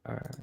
All right.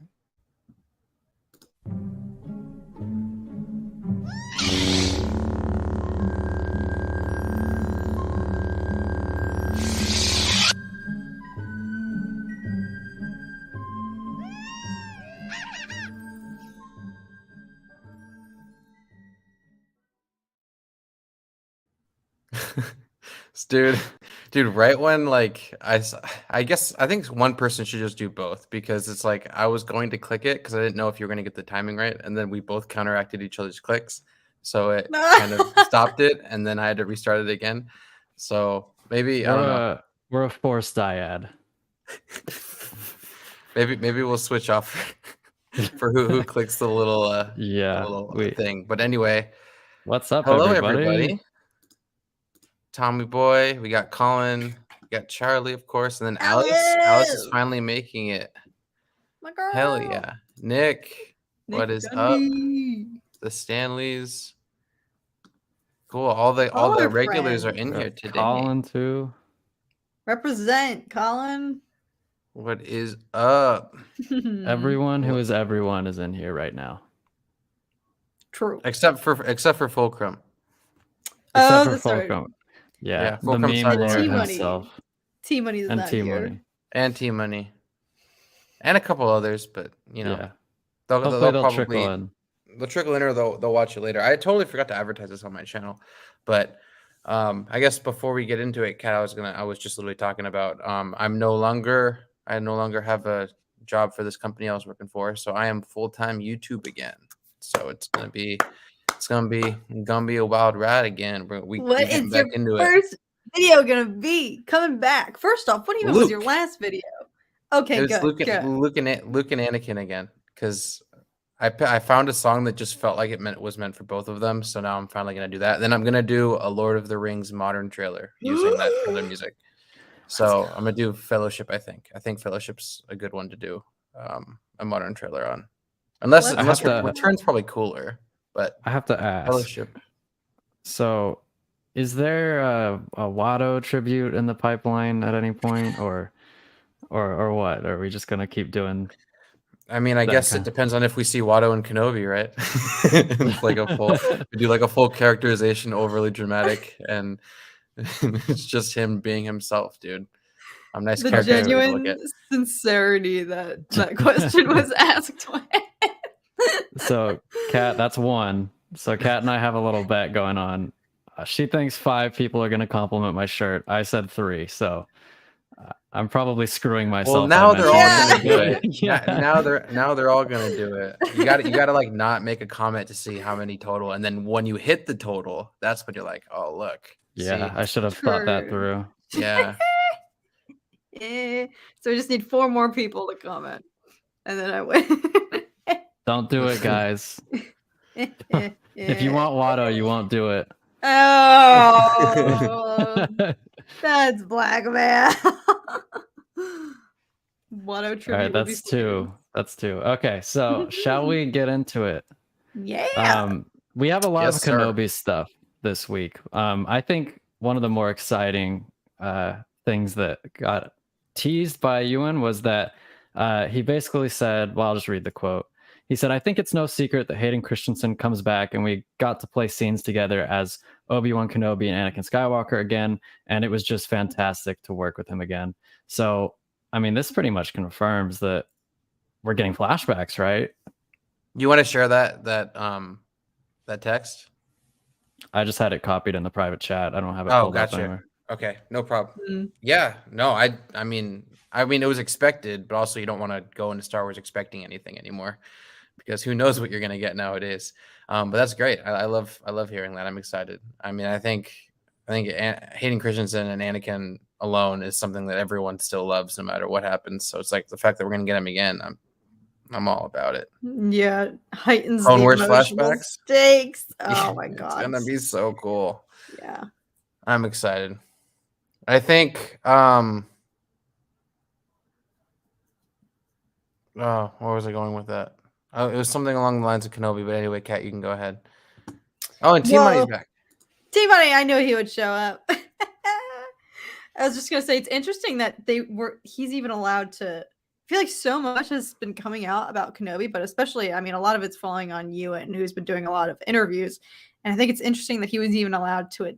Dude, right when like I guess I think one person should just do both because it's like I was going to click it because I didn't know if you were going to get the timing right, and then we both counteracted each other's clicks, so it kind of stopped it, and then I had to restart it again. So maybe I don't know. We're a forced dyad. Maybe we'll switch off for who clicks the little Yeah, thing. But anyway, what's up, hello everybody? everybody. Tommy Boy, we got Colin, we got Charlie, of course, and then Alice. Alice is finally making it. My girl. Hell yeah. Nick, what is up? Gundy. The Stanleys. Cool. All the regulars are in here today. Colin too. Represent, Colin. What is up? Everyone who is everyone is in here right now. True. Except for Fulcrum. Except for Fulcrum. Right. Yeah, the meme lord himself. T-Money is not here. And T-Money. And a couple others, but you know. Yeah. They'll probably trickle in. They'll trickle in or they'll watch it later. I totally forgot to advertise this on my channel. But I guess before we get into it, Kat, I was just literally talking about I no longer have a job for this company I was working for, so I am full-time YouTube again. So it's gonna be a wild ride again. What is your first video gonna be coming back? First off, what even was your last video? Okay, good. Luke and Anakin again, because I found a song that just felt like it was meant for both of them. So now I'm finally gonna do that. Then I'm gonna do a Lord of the Rings modern trailer using that trailer music. So I'm gonna do Fellowship. I think Fellowship's a good one to do a modern trailer on, unless Return's probably cooler. But I have to ask. Fellowship. So, is there a Watto tribute in the pipeline at any point, or what? Are we just gonna keep doing? I mean, I guess it depends on if we see Watto and Kenobi, right? It's like we do like a full characterization, overly dramatic, and it's just him being himself, dude. I'm nice. The genuine sincerity that question was asked with. So, Kat, that's one. So, Kat and I have a little bet going on. She thinks 5 people are going to compliment my shirt. I said 3. So, I'm probably screwing myself. Well, now they're all going to do it. Yeah. Now they're all going to do it. You got to like not make a comment to see how many total, and then when you hit the total, that's when you're like, oh look. Yeah, I should have thought that through. Yeah. So we just need 4 more people to comment, and then I win. Don't do it, guys. If you want Watto, you won't do it. Oh, that's blackmail. Watto tribute. All right, that's 2. That's 2. Okay, so shall we get into it? Yeah. We have a lot of Kenobi stuff this week. I think one of the more exciting things that got teased by Ewan was that he basically said, well, I'll just read the quote. He said, I think it's no secret that Hayden Christensen comes back and we got to play scenes together as Obi-Wan Kenobi and Anakin Skywalker again. And it was just fantastic to work with him again. So, I mean, this pretty much confirms that we're getting flashbacks, right? You want to share that text? I just had it copied in the private chat. I don't have it pulled up anywhere. Okay, no problem. Yeah, no, I mean, it was expected, but also you don't want to go into Star Wars expecting anything anymore, because who knows what you're gonna get nowadays. But that's great. I love hearing that. I'm excited. I mean, I think Hayden Christensen and Anakin alone is something that everyone still loves, no matter what happens. So it's like the fact that we're gonna get him again. I'm all about it. Yeah, heightens the emotional stakes. Oh my god, it's gonna be so cool. Yeah, I'm excited. I think oh, where was I going with that? It was something along the lines of Kenobi, but anyway, Kat, you can go ahead. Oh, and T-Money's back. T-Money, I knew he would show up. I was just gonna say it's interesting that he's even allowed to feel like so much has been coming out about Kenobi, but especially, I mean, a lot of it's falling on Ewan, who's been doing a lot of interviews. And I think it's interesting that he was even allowed to it.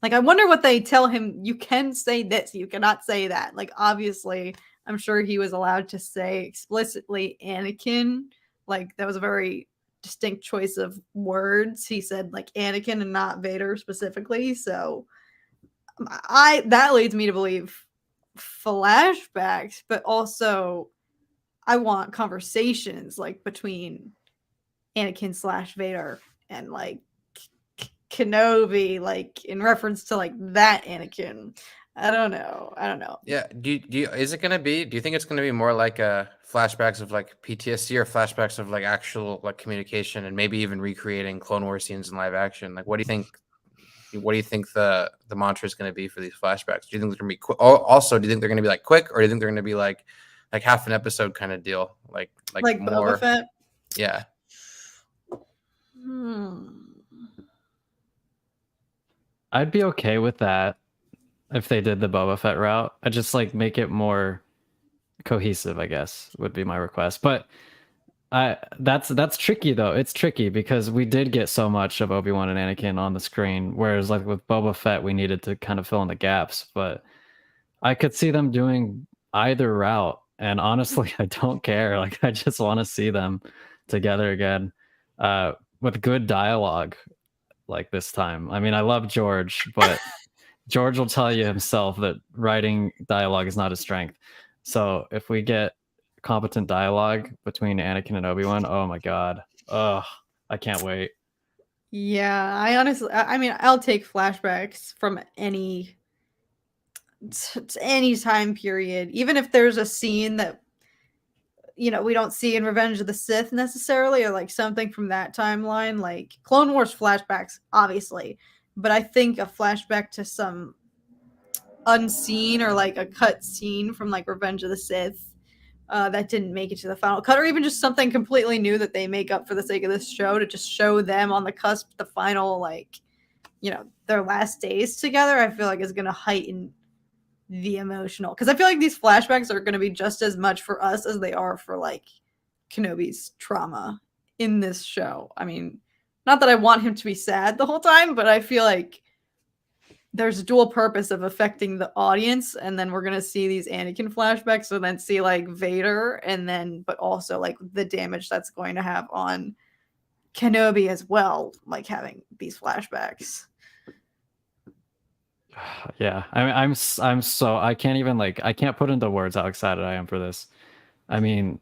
Like, I wonder what they tell him. You can say this, you cannot say that. Like, obviously, I'm sure he was allowed to say explicitly Anakin. Like, that was a very distinct choice of words. He said like Anakin and not Vader specifically. So that leads me to believe flashbacks, but also I want conversations like between Anakin / Vader and like Kenobi, like in reference to like that Anakin. I don't know. Yeah. Do you is it gonna be? Do you think it's gonna be more like flashbacks of like PTSD or flashbacks of like actual like communication and maybe even recreating Clone Wars scenes in live action? Like, what do you think? What do you think the mantra is going to be for these flashbacks? Do you think they're going to be quick? Also, do you think they're going to be like quick, or do you think they're going to be like half an episode kind of deal, like more? Boba Fett? Yeah. I'd be okay with that if they did the Boba Fett route. I'd just like make it more cohesive, I guess, would be my request. But that's tricky though. It's tricky because we did get so much of Obi-Wan and Anakin on the screen, whereas like with Boba Fett, we needed to kind of fill in the gaps. But I could see them doing either route, and honestly, I don't care. Like, I just want to see them together again, with good dialogue. Like this time, I mean, I love George, but George will tell you himself that writing dialogue is not his strength. So if we get competent dialogue between Anakin and Obi-Wan, oh my god, I can't wait. Yeah, I mean, I'll take flashbacks from any time period, even if there's a scene that we don't see in Revenge of the Sith necessarily, or like something from that timeline, like Clone Wars flashbacks, obviously. But I think a flashback to some unseen or like a cut scene from like Revenge of the Sith that didn't make it to the final cut, or even just something completely new that they make up for the sake of this show to just show them on the cusp, the final, like, their last days together, I feel like is going to heighten the emotional, because I feel like these flashbacks are going to be just as much for us as they are for like Kenobi's trauma in this show. I mean, not that I want him to be sad the whole time, but I feel like there's a dual purpose of affecting the audience, and then we're going to see these Anakin flashbacks and then see like Vader, and then but also like the damage that's going to have on Kenobi as well, like having these flashbacks. Yeah, I'm so, I can't even like, I can't put into words how excited I am for this. I mean,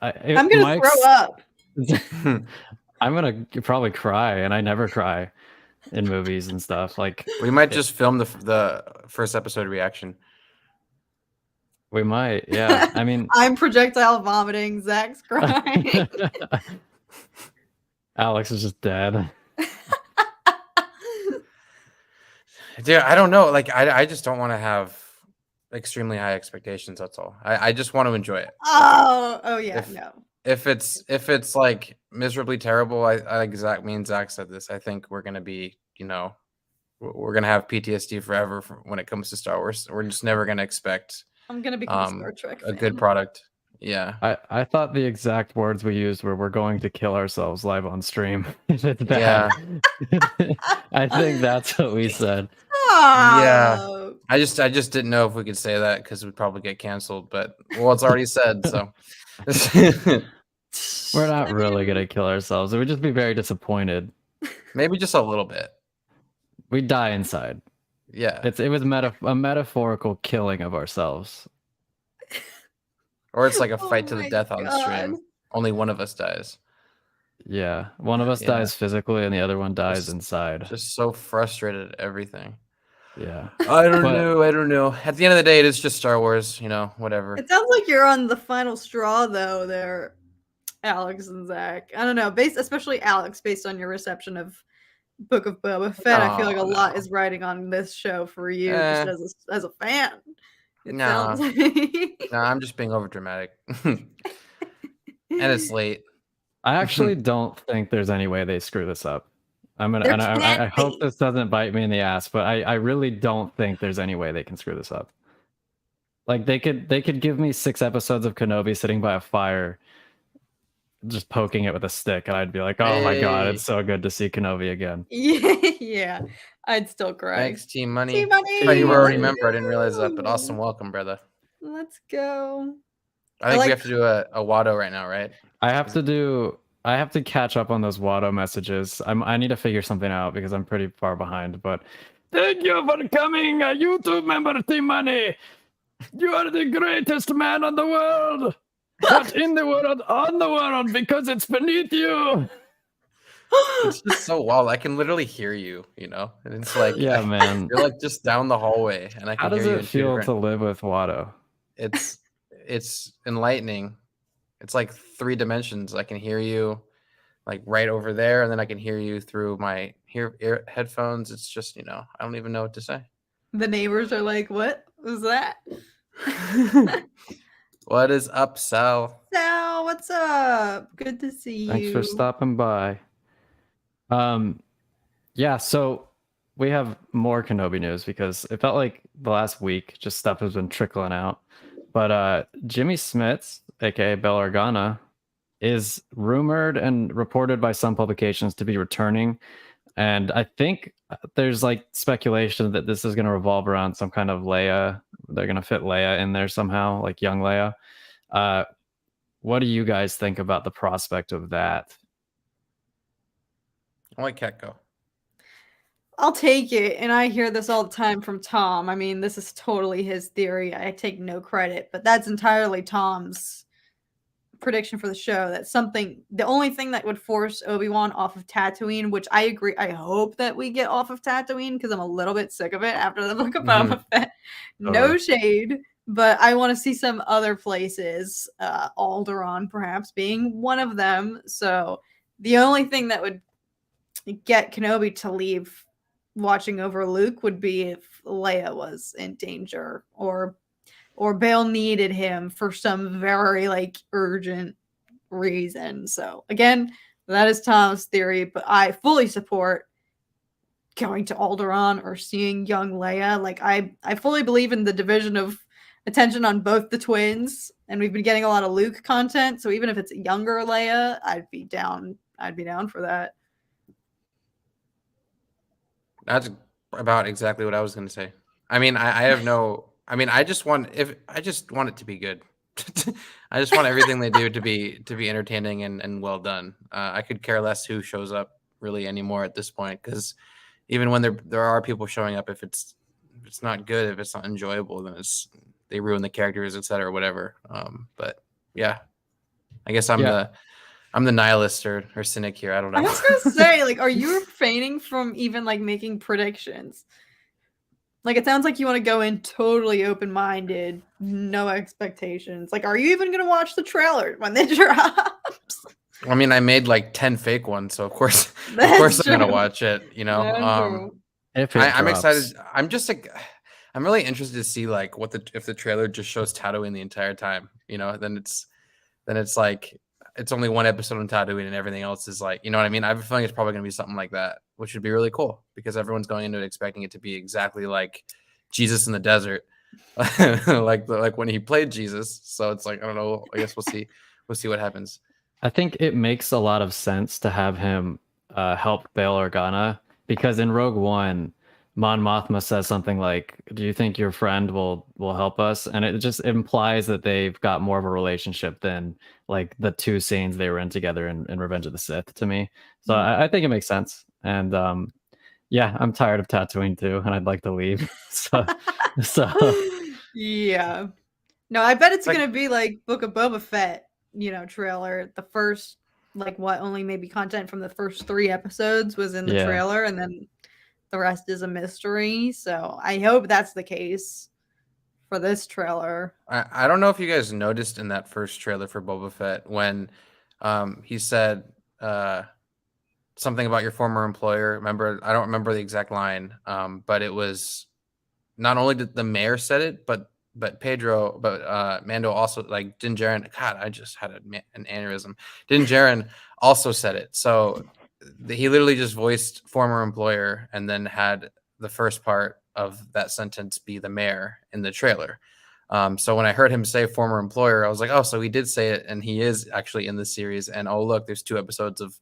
I'm gonna throw up. I'm gonna probably cry, and I never cry in movies and stuff. Like, we might just film the first episode reaction. We might, yeah. I mean, I'm projectile vomiting. Zach's crying. Alex is just dead. Dude, I don't know. Like, I just don't want to have extremely high expectations. That's all. I just want to enjoy it. Oh yeah, no. If it's like miserably terrible, I like Zach. Me and Zach said this. I think we're gonna be, we're gonna have PTSD forever when it comes to Star Wars. We're just never gonna expect. I'm gonna become a Star Trek fan. A good product. Yeah. I thought the exact words we used were, we're going to kill ourselves live on stream. If it's bad. Yeah. I think that's what we said. Oh. Yeah. I just didn't know if we could say that because we'd probably get canceled, but it's already said, so we're not really gonna kill ourselves. We'd just be very disappointed. Maybe just a little bit. We'd die inside. Yeah. It was a metaphorical killing of ourselves. Or it's like a fight to the death on stream. Only one of us dies. Yeah. One of us dies physically and the other one dies inside. Just so frustrated at everything. Yeah. I don't know. At the end of the day, it is just Star Wars, whatever. It sounds like you're on the final straw though there, Alex and Zach. I don't know, especially Alex, based on your reception of Book of Boba Fett. I feel like a lot is riding on this show for you, just as a fan. No, I'm just being over dramatic. And it's late. I actually don't think there's any way they screw this up. I hope this doesn't bite me in the ass, but I really don't think there's any way they can screw this up. Like they could give me 6 episodes of Kenobi sitting by a fire, just poking it with a stick, and I'd be like, oh my god, it's so good to see Kenobi again. Yeah, I'd still cry. Thanks, Team Money. Team Money. I thought you were already a Money. member. I didn't realize that, but awesome welcome, brother. Let's go. I think we have to do a Watto right now, right? I have to catch up on those Watto messages. I need to figure something out because I'm pretty far behind. But thank you for coming, YouTube member Team Money. You are the greatest man on the world. Not in the world, on the world, because it's beneath you. It's just so wild. I can literally hear you, and it's like, yeah, man. You're like just down the hallway, and I can hear you. How does it feel to live with Watto? It's enlightening. It's like 3 dimensions. I can hear you like right over there, and then I can hear you through my ear headphones. It's just, I don't even know what to say. The neighbors are like, what was that? What is up, Sal? Sal, what's up? Good to see you. Thanks for stopping by. Yeah, so we have more Kenobi news because it felt like the last week just stuff has been trickling out. But Jimmy Smits, aka Bail Organa, is rumored and reported by some publications to be returning. And I think there's like speculation that this is going to revolve around some kind of Leia. They're going to fit Leia in there somehow, like young Leia. What do you guys think about the prospect of that? I like Ketko. I'll take it. And I hear this all the time from Tom. I mean, this is totally his theory. I take no credit, but that's entirely Tom's prediction for the show. That's the only thing that would force Obi-Wan off of Tatooine, which I agree. I hope that we get off of Tatooine because I'm a little bit sick of it after the Book of Boba Fett. No shade, but I want to see some other places, Alderaan perhaps being one of them. So the only thing that would get Kenobi to leave watching over Luke would be if Leia was in danger or Bail needed him for some very urgent reason. So again, that is Tom's theory, but I fully support going to Alderaan or seeing young Leia. Like I fully believe in the division of attention on both the twins, and we've been getting a lot of Luke content. So even if it's a younger Leia, I'd be down for that. That's about exactly what I was going to say. I mean, I just want it to be good. I just want everything they do to be entertaining and well done. I could care less who shows up really anymore at this point, because even when there are people showing up, if it's not good, if it's not enjoyable, then they ruin the characters, etc., whatever. But yeah, I guess I'm the nihilist or cynic here. I don't know. I was gonna say, are you refraining from even making predictions? It sounds like you want to go in totally open-minded, no expectations. Are you even gonna watch the trailer when it drops? I mean, I made 10 fake ones, so of course I'm gonna watch it. I'm excited. I'm really interested to see if the trailer just shows Tatooine the entire time. Then it's it's only one episode on Tatooine and everything else is you know what I mean? I have a feeling it's probably going to be something like that, which would be really cool because everyone's going into it expecting it to be exactly like Jesus in the desert, like when he played Jesus. So it's I don't know. I guess we'll see. We'll see what happens. I think it makes a lot of sense to have him help Bail Organa because in Rogue One, Mon Mothma says something like, "Do you think your friend will help us?" And it just implies that they've got more of a relationship than the 2 scenes they were in together in Revenge of the Sith to me. So I think it makes sense. And yeah, I'm tired of Tatooine too, and I'd like to leave. so yeah. No, I bet it's gonna be Book of Boba Fett, trailer. The first only maybe content from the first 3 episodes was in the trailer, and then the rest is a mystery. So I hope that's the case for this trailer. I don't know if you guys noticed in that first trailer for Boba Fett when he said something about your former employer. I don't remember the exact line, but it was not only did the mayor said it, but Mando also, Din Djarin. God, I just had an aneurysm. Din Djarin also said it. So he literally just voiced former employer and then had the first part of that sentence be the mayor in the trailer. So when I heard him say former employer, I was like, oh, so he did say it, and he is actually in this series. And oh, look, there's 2 episodes of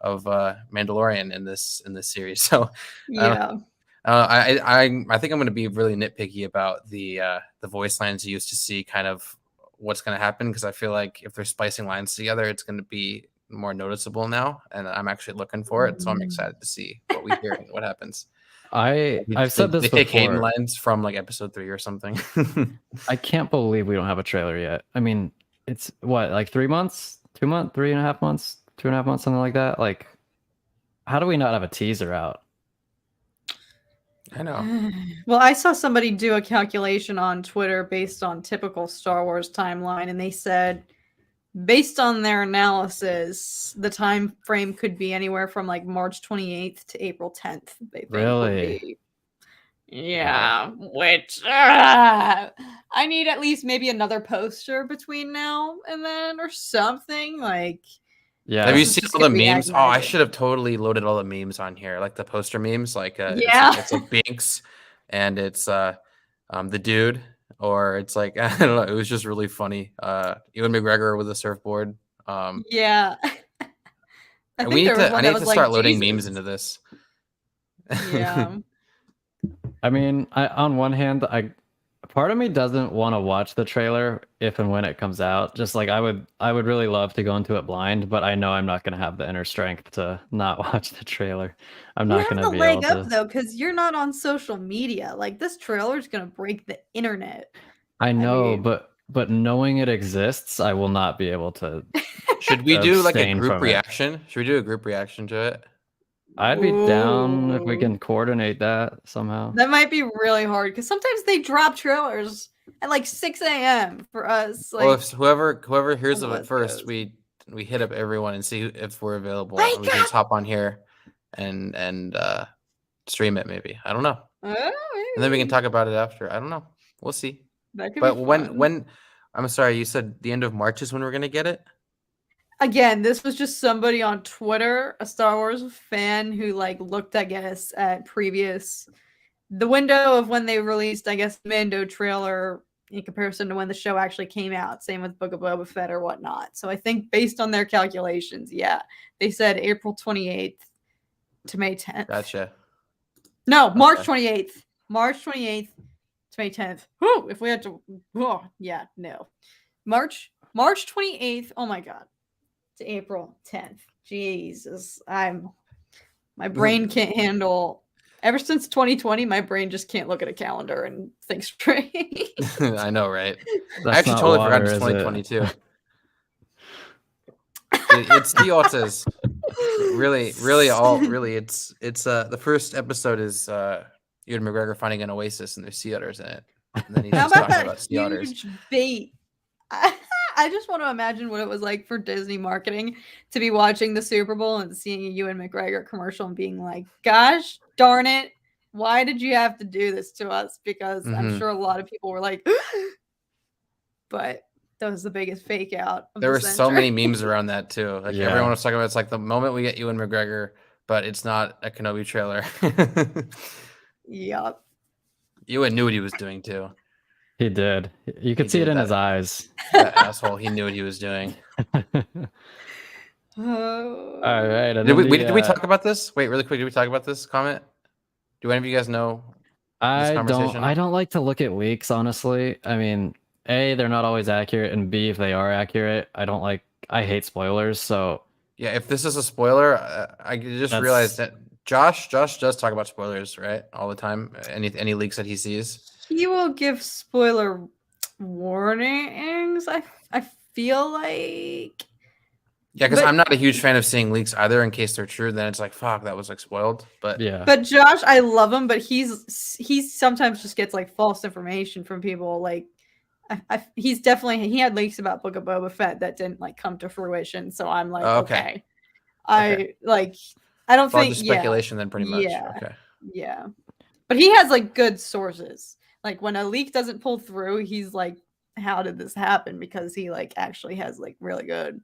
Mandalorian in this series. So Yeah. I think I'm going to be really nitpicky about the voice lines used to see kind of what's going to happen, because I feel like if they're splicing lines together, it's going to be more noticeable now, and I'm actually looking for it. So I'm excited to see what we hear and what happens. I've said this they take Hayden before. lines from like episode 3 or something. I can't believe we don't have a trailer yet. I mean, it's what, like 3 months, 2 months, 3.5 months, 2.5 months, something like that. Like, how do we not have a teaser out? I know. Well, I saw somebody do a calculation on Twitter based on typical Star Wars timeline, and they said, based on their analysis, the time frame could be anywhere from like March 28th to April 10th. They think would be. Yeah, which I need at least maybe another poster between now and then or something. Like, Yeah. Have you seen all the memes? Oh, I should have totally loaded all the memes on here, like the poster memes. Like, it's like Binks, and it's the dude, or it's like I don't know. It was just really funny. Ewan McGregor with a surfboard. Yeah. I need to start loading memes into this. Yeah. I mean, on one hand, part of me doesn't want to watch the trailer if and when it comes out. Just like I would really love to go into it blind, but I know I'm not going to have the inner strength to not watch the trailer. I'm not going to be able to. Though, because you're not on social media. Like, this trailer is going to break the internet. I know, but knowing it exists, I will not be able to. Should we do like a group reaction? Should we do a group reaction to it? I'd be down if we can coordinate that somehow. That might be really hard, because sometimes they drop trailers at like 6 a.m. for us. Like, well, if whoever hears of it first, we hit up everyone and see if we're available. And we can just hop on here and stream it. Maybe, I don't know. And then we can talk about it after. I don't know. We'll see. But when I'm sorry, you said the end of March is when we're gonna get it. Again, this was just somebody on Twitter, a Star Wars fan, who like looked, I guess, at the window of when they released, I guess, Mando trailer in comparison to when the show actually came out. Same with Book of Boba Fett or whatnot. So I think based on their calculations, yeah, they said April 28th to May 10th. Gotcha. No, March 28th. March 28th to May 10th. Whew, if we had to, oh, yeah, no. March 28th. Oh my God. To April 10th. Jesus. My brain can't handle. Ever since 2020, my brain just can't look at a calendar and think straight. I know, right? That's I actually totally forgot it's 2022. It's the autos. Really, it's the first episode is Ewan McGregor finding an oasis and there's sea otters in it. And then he's just talking about sea otters. Bait. I just want to imagine what it was like for Disney marketing to be watching the Super Bowl and seeing a Ewan McGregor commercial and being like, gosh darn it, why did you have to do this to us? Because I'm sure a lot of people were like, but that was the biggest fake out. There were so many memes around that too. Like everyone was talking about, it's like the moment we get Ewan McGregor, but it's not a Kenobi trailer. Yep. Ewan knew what he was doing too. He did. You could see it in his eyes. That asshole. He knew what he was doing. All right. Did we talk about this? Wait, really quick. Did we talk about this comment? Do any of you guys know this conversation? I don't like to look at leaks, honestly. I mean, A, they're not always accurate, and B, if they are accurate, I hate spoilers. So yeah, if this is a spoiler, I just realized that Josh does talk about spoilers, right? All the time. Any leaks that he sees. He will give spoiler warnings. I feel like. Yeah, because I'm not a huge fan of seeing leaks either. In case they're true, then it's like, fuck, that was like spoiled. But yeah. But Josh, I love him, but he sometimes just gets like false information from people. Like, he had leaks about Book of Boba Fett that didn't like come to fruition. So I'm like, okay. I don't think just speculation then pretty much. Yeah. Okay. Yeah. But he has like good sources. Like when a leak doesn't pull through, he's like, how did this happen? Because he like actually has like really good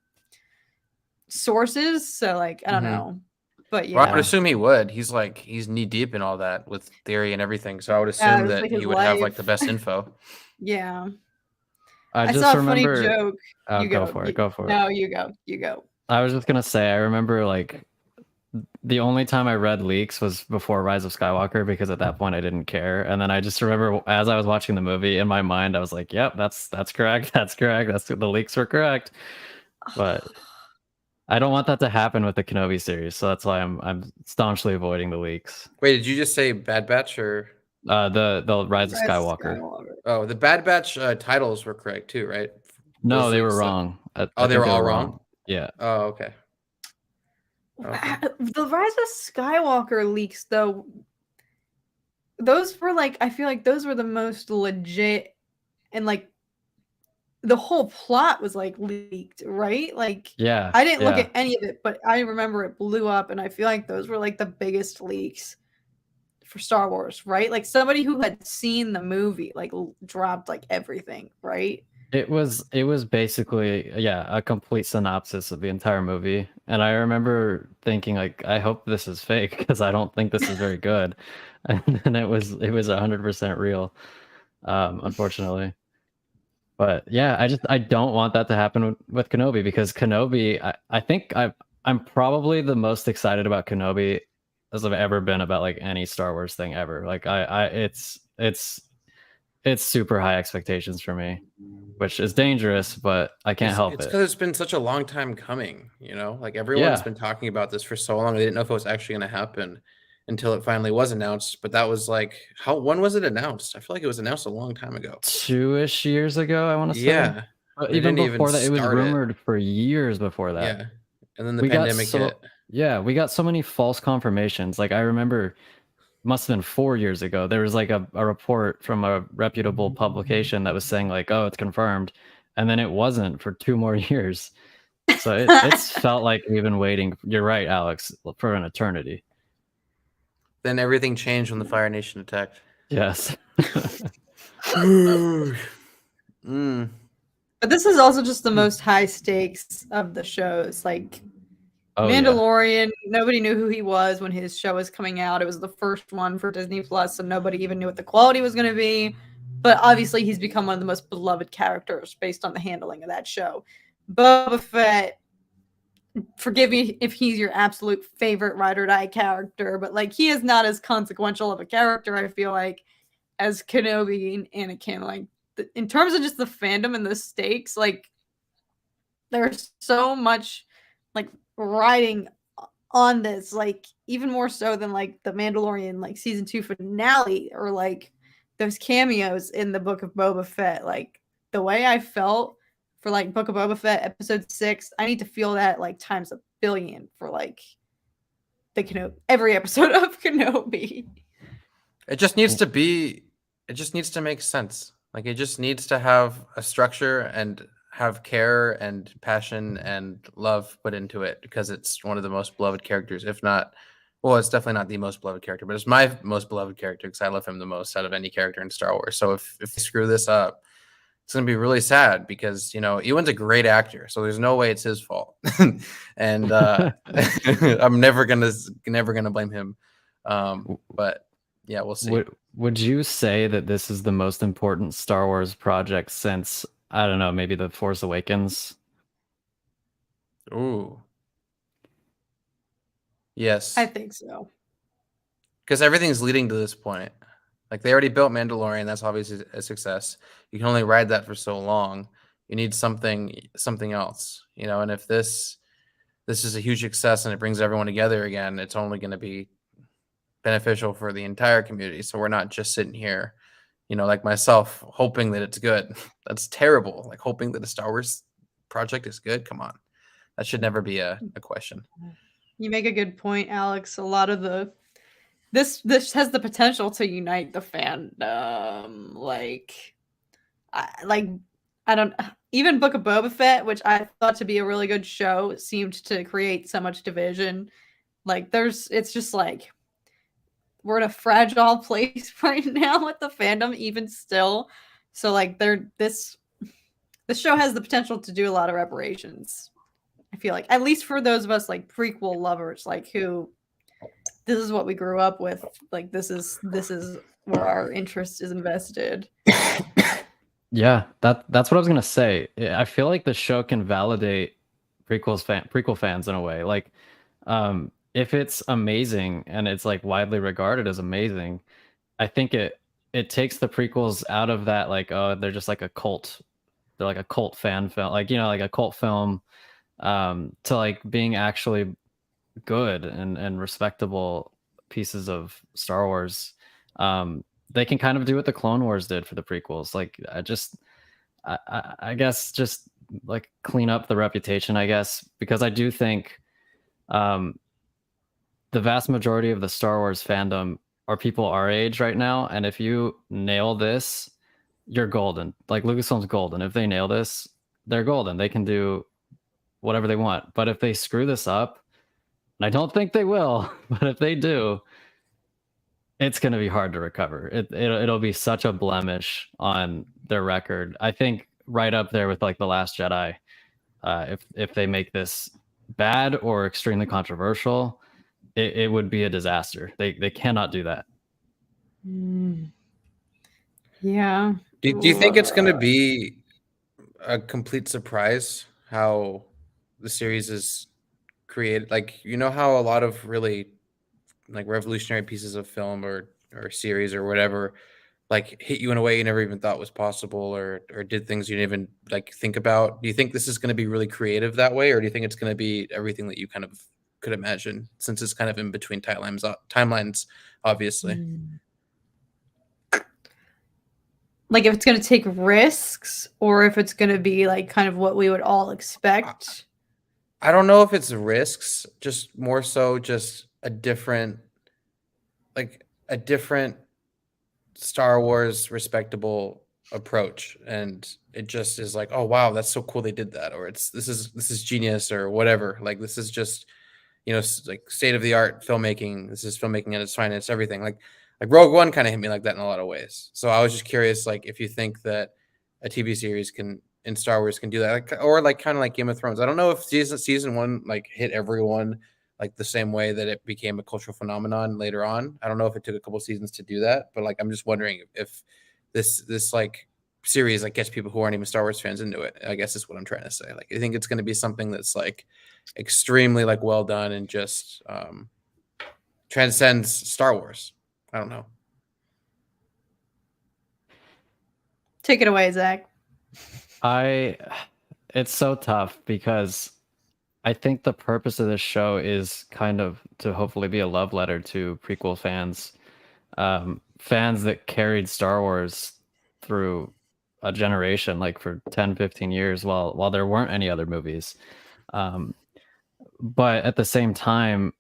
sources. So like, I don't know. But yeah. Well, I would assume he would. He's knee deep in all that with theory and everything. So I would assume that he would have like the best info. Yeah. I just saw a remember. funny joke. Oh, You go go. for it. Go for it. No, you go. You go. I was just gonna say, I remember like the only time I read leaks was before Rise of Skywalker because at that point I didn't care. And then I just remember as I was watching the movie in my mind, I was like, "Yep, that's correct. That's correct. The leaks were correct." But I don't want that to happen with the Kenobi series, so that's why I'm staunchly avoiding the leaks. Wait, did you just say Bad Batch or The Rise of Skywalker. Oh, the Bad Batch titles were correct too, right? No, Those they were leaks wrong. Oh, they were all wrong? Yeah. Oh, okay. The Rise of Skywalker leaks, though, those were like, I feel like those were the most legit, and like the whole plot was like leaked, right? Like, Yeah, I didn't look yeah. at any of it, but I remember it blew up, and I feel like those were like the biggest leaks for Star Wars, right? Like somebody who had seen the movie like dropped like everything, right? It was basically, yeah, a complete synopsis of the entire movie. And I remember thinking like, I hope this is fake because I don't think this is very good. And then it was 100% real, unfortunately. But yeah, I don't want that to happen with Kenobi because Kenobi, I think I'm probably the most excited about Kenobi as I've ever been about like any Star Wars thing ever. Like it's super high expectations for me, which is dangerous, but I can't help It's it. because it's been such a long time coming, you know? Like everyone's been talking about this for so long. They didn't know if it was actually going to happen until it finally was announced. But that was like, when was it announced? I feel like it was announced a long time ago. 2-ish years ago, I want to say. Yeah. But even before that, it was rumored for years before that. Yeah. And then the pandemic hit. Yeah, we got so many false confirmations. Like I remember must have been 4 years ago. There was like a report from a reputable publication that was saying like, oh, it's confirmed. And then it wasn't for 2 more years. So it's felt like we've been waiting. You're right, Alex, for an eternity. Then everything changed when the Fire Nation attacked. Yes. But this is also just the most high stakes of the shows. Like Mandalorian, nobody knew who he was when his show was coming out. It was the first one for Disney Plus, so nobody even knew what the quality was going to be. But obviously, he's become one of the most beloved characters based on the handling of that show. Boba Fett, forgive me if he's your absolute favorite ride or die character, but like he is not as consequential of a character, I feel like, as Kenobi and Anakin. Like in terms of just the fandom and the stakes, like there's so much like riding on this, like even more so than like the Mandalorian like season 2 finale or like those cameos in the Book of Boba Fett. Like the way I felt for like Book of Boba Fett episode 6, I need to feel that like times a billion for like the Kenobi, every episode of Kenobi. It just needs to make sense. Like it just needs to have a structure and have care and passion and love put into it because it's one of the most beloved characters, if not, well, it's definitely not the most beloved character, but it's my most beloved character because I love him the most out of any character in Star Wars. So if they screw this up, it's going to be really sad because, you know, Ewan's a great actor, so there's no way it's his fault. And I'm never going to blame him. But yeah, we'll see. Would you say that this is the most important Star Wars project since, I don't know, maybe The Force Awakens? Ooh. Yes. I think so. Because everything's leading to this point. Like they already built Mandalorian, that's obviously a success. You can only ride that for so long. You need something else, you know. And if this is a huge success and it brings everyone together again, it's only going to be beneficial for the entire community. So we're not just sitting here, you know, like myself, hoping that it's good. That's terrible. Like hoping that a Star Wars project is good. Come on, that should never be a question. You make a good point, Alex. A lot of this has the potential to unite the fandom. I don't even Book of Boba Fett, which I thought to be a really good show, seemed to create so much division. Like it's just like we're in a fragile place right now with the fandom, even still. So like this show has the potential to do a lot of reparations. I feel like, at least for those of us like prequel lovers, like who this is what we grew up with. Like this is where our interest is invested. Yeah, that's what I was gonna say. I feel like the show can validate prequel fans in a way. Like, if it's amazing and it's like widely regarded as amazing, I think it takes the prequels out of that, like, oh, they're just like a cult. They're like a cult fan film, like, like a cult film, to like being actually good and respectable pieces of Star Wars. They can kind of do what the Clone Wars did for the prequels. Like, I guess just like clean up the reputation, I guess, because I do think um, the vast majority of the Star Wars fandom are people our age right now, and if you nail this, you're golden. Like Lucasfilm's golden. If they nail this, they're golden. They can do whatever they want. But if they screw this up, and I don't think they will, but if they do, it's going to be hard to recover. It'll be such a blemish on their record. I think right up there with like The Last Jedi. If they make this bad or extremely controversial, it would be a disaster. They cannot do that. Yeah. Do you think it's going to be a complete surprise how the series is created? Like, how a lot of really like revolutionary pieces of film or series or whatever like hit you in a way you never even thought was possible or did things you didn't even like think about. Do you think this is going to be really creative that way, or do you think it's going to be everything that you kind of could imagine, since it's kind of in between timelines obviously? Like if it's going to take risks or if it's going to be like kind of what we would all expect. I don't know if it's risks, just more so just a different Star Wars respectable approach, and it just is like, oh wow, that's so cool they did that, or this is genius or whatever. Like this is just like state of the art filmmaking. This is filmmaking at its finest. Everything like Rogue One kind of hit me like that in a lot of ways. So I was just curious, like if you think that a TV series in Star Wars can do that, like, or like kind of like Game of Thrones. I don't know if season one like hit everyone like the same way that it became a cultural phenomenon later on. I don't know if it took a couple seasons to do that, but like I'm just wondering if this like series like gets people who aren't even Star Wars fans into it. I guess is what I'm trying to say. Like I think it's going to be something that's like extremely like well done and just transcends Star Wars. I don't know. Take it away, Zach. It's so tough because I think the purpose of this show is kind of to hopefully be a love letter to prequel fans, fans that carried Star Wars through a generation, like for 10, 15 years while there weren't any other movies. But at the same time,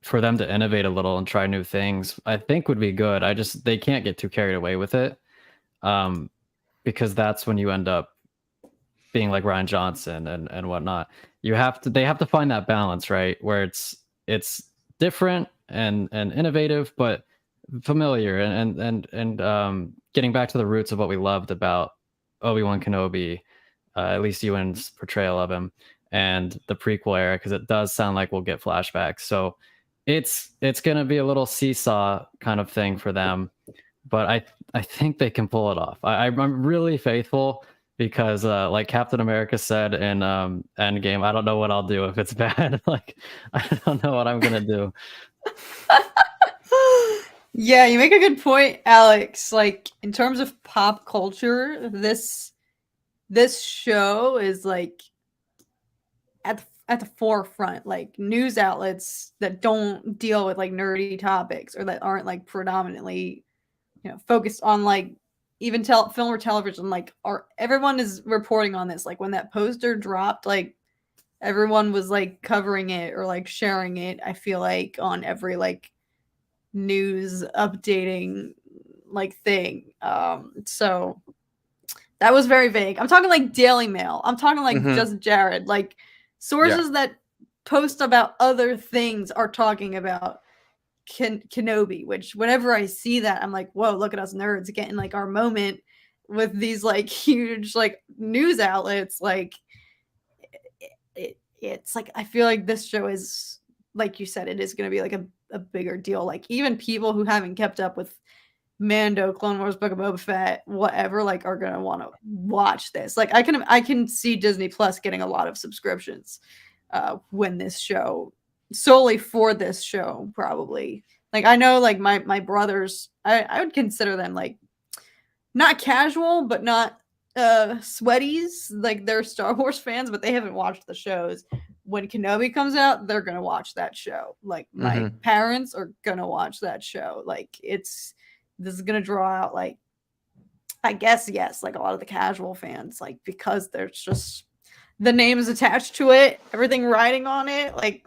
for them to innovate a little and try new things, I think would be good. They can't get too carried away with it, because that's when you end up being like Rian Johnson and whatnot. They have to find that balance, right? Where it's different and innovative, but familiar and getting back to the roots of what we loved about Obi-Wan Kenobi, at least Ewan's portrayal of him, and the prequel era, because it does sound like we'll get flashbacks. So it's gonna be a little seesaw kind of thing for them, but I think they can pull it off. I'm really faithful because like Captain America said in Endgame, I don't know what I'll do if it's bad. Like I don't know what I'm gonna do. Yeah, you make a good point, Alex. Like in terms of pop culture, this show is like at the forefront. Like news outlets that don't deal with like nerdy topics or that aren't like predominantly focused on like even film or television, like everyone is reporting on this. Like when that poster dropped, like everyone was like covering it or like sharing it, I feel like on every like news updating like thing. So that was very vague. I'm talking like Daily Mail. I'm talking like just Jared. Like sources that post about other things are talking about Kenobi, which whenever I see that, I'm like, whoa, look at us nerds getting like our moment with these like huge like news outlets. Like it's like I feel like this show is, like you said, it is going to be like a bigger deal. Like even people who haven't kept up with Mando, Clone Wars, Book of Boba Fett, whatever, like are gonna want to watch this. Like I can see Disney Plus getting a lot of subscriptions when this show, solely for this show, probably. Like I know like my brothers, I would consider them like not casual, but not sweaties. Like they're Star Wars fans, but they haven't watched the shows. When Kenobi comes out, they're gonna watch that show. Like my parents are gonna watch that show. Like this is gonna draw out like, I guess, yes, like a lot of the casual fans, like because there's just the names attached to it, everything riding on it. Like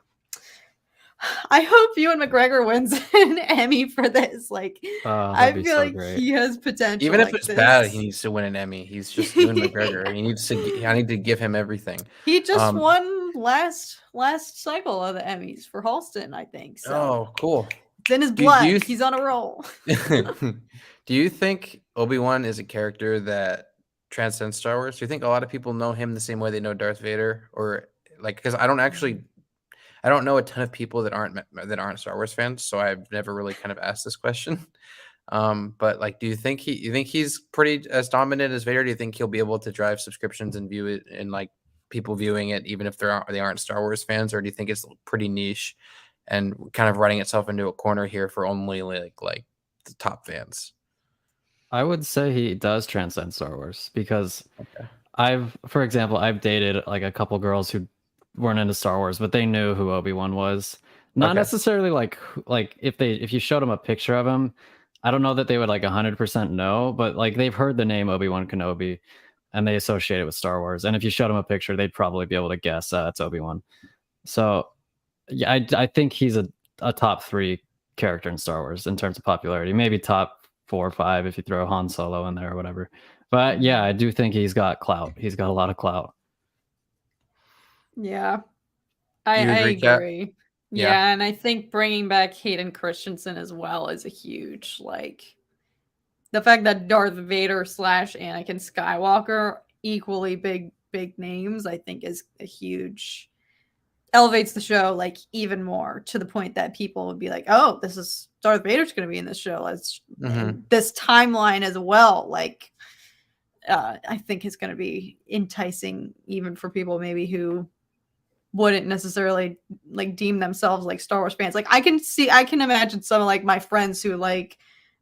I hope Ewan McGregor wins an Emmy for this. Like I feel so like great. he has potential. Even if like it's this. bad, he needs to win an Emmy. He's just Ewan McGregor. He needs to. I need to give him everything. He just won last cycle of the Emmys for Halston, I think. So. Oh, cool. It's in his blood. He's on a roll. Do you think Obi-Wan is a character that transcends Star Wars? Do you think a lot of people know him the same way they know Darth Vader, or like? Because I don't know a ton of people that aren't Star Wars fans, so I've never really kind of asked this question. But like, do you think he's pretty as dominant as Vader? Do you think he'll be able to drive subscriptions and view it, and like people viewing it, even if they aren't Star Wars fans, or do you think it's pretty niche and kind of running itself into a corner here for only like the top fans? I would say he does transcend Star Wars because for example, I've dated like a couple girls who weren't into Star Wars, but they knew who Obi-Wan was. Not necessarily like if you showed them a picture of him, I don't know that they would like 100% know, but like they've heard the name Obi-Wan Kenobi and they associate it with Star Wars. And if you showed them a picture, they'd probably be able to guess it's Obi-Wan. So yeah, I think he's a top 3 character in Star Wars in terms of popularity, maybe top 4 or 5 if you throw Han Solo in there or whatever. But yeah, I do think he's got clout. He's got a lot of clout. Yeah, I agree. Yeah, and I think bringing back Hayden Christensen as well is a huge, like, the fact that Darth Vader / Anakin Skywalker, equally big names, I think is a huge, elevates the show like even more, to the point that people would be like, oh, this is Darth Vader's going to be in this show as this timeline as well. Like I think it's going to be enticing even for people maybe who wouldn't necessarily like deem themselves like Star Wars fans. Like I can imagine some of like my friends who like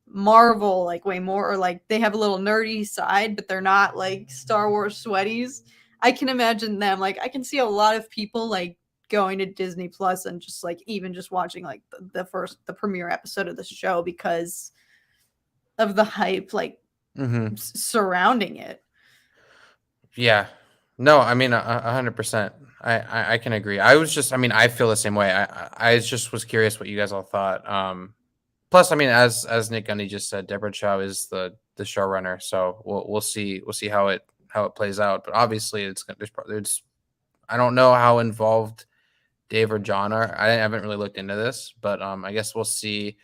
Marvel like way more, or like they have a little nerdy side, but they're not like Star Wars sweaties. I can imagine them, like I can see a lot of people like going to Disney Plus and just like even just watching like the premiere episode of the show because of the hype like surrounding it. Yeah, no, I mean 100%. I can agree. I feel the same way. I just was curious what you guys all thought. Plus, I mean, as Nick Gundy just said, Deborah Chow is the showrunner, so we'll see how it plays out. But obviously, there's I don't know how involved Dave or John are. I haven't really looked into this, but I guess we'll see.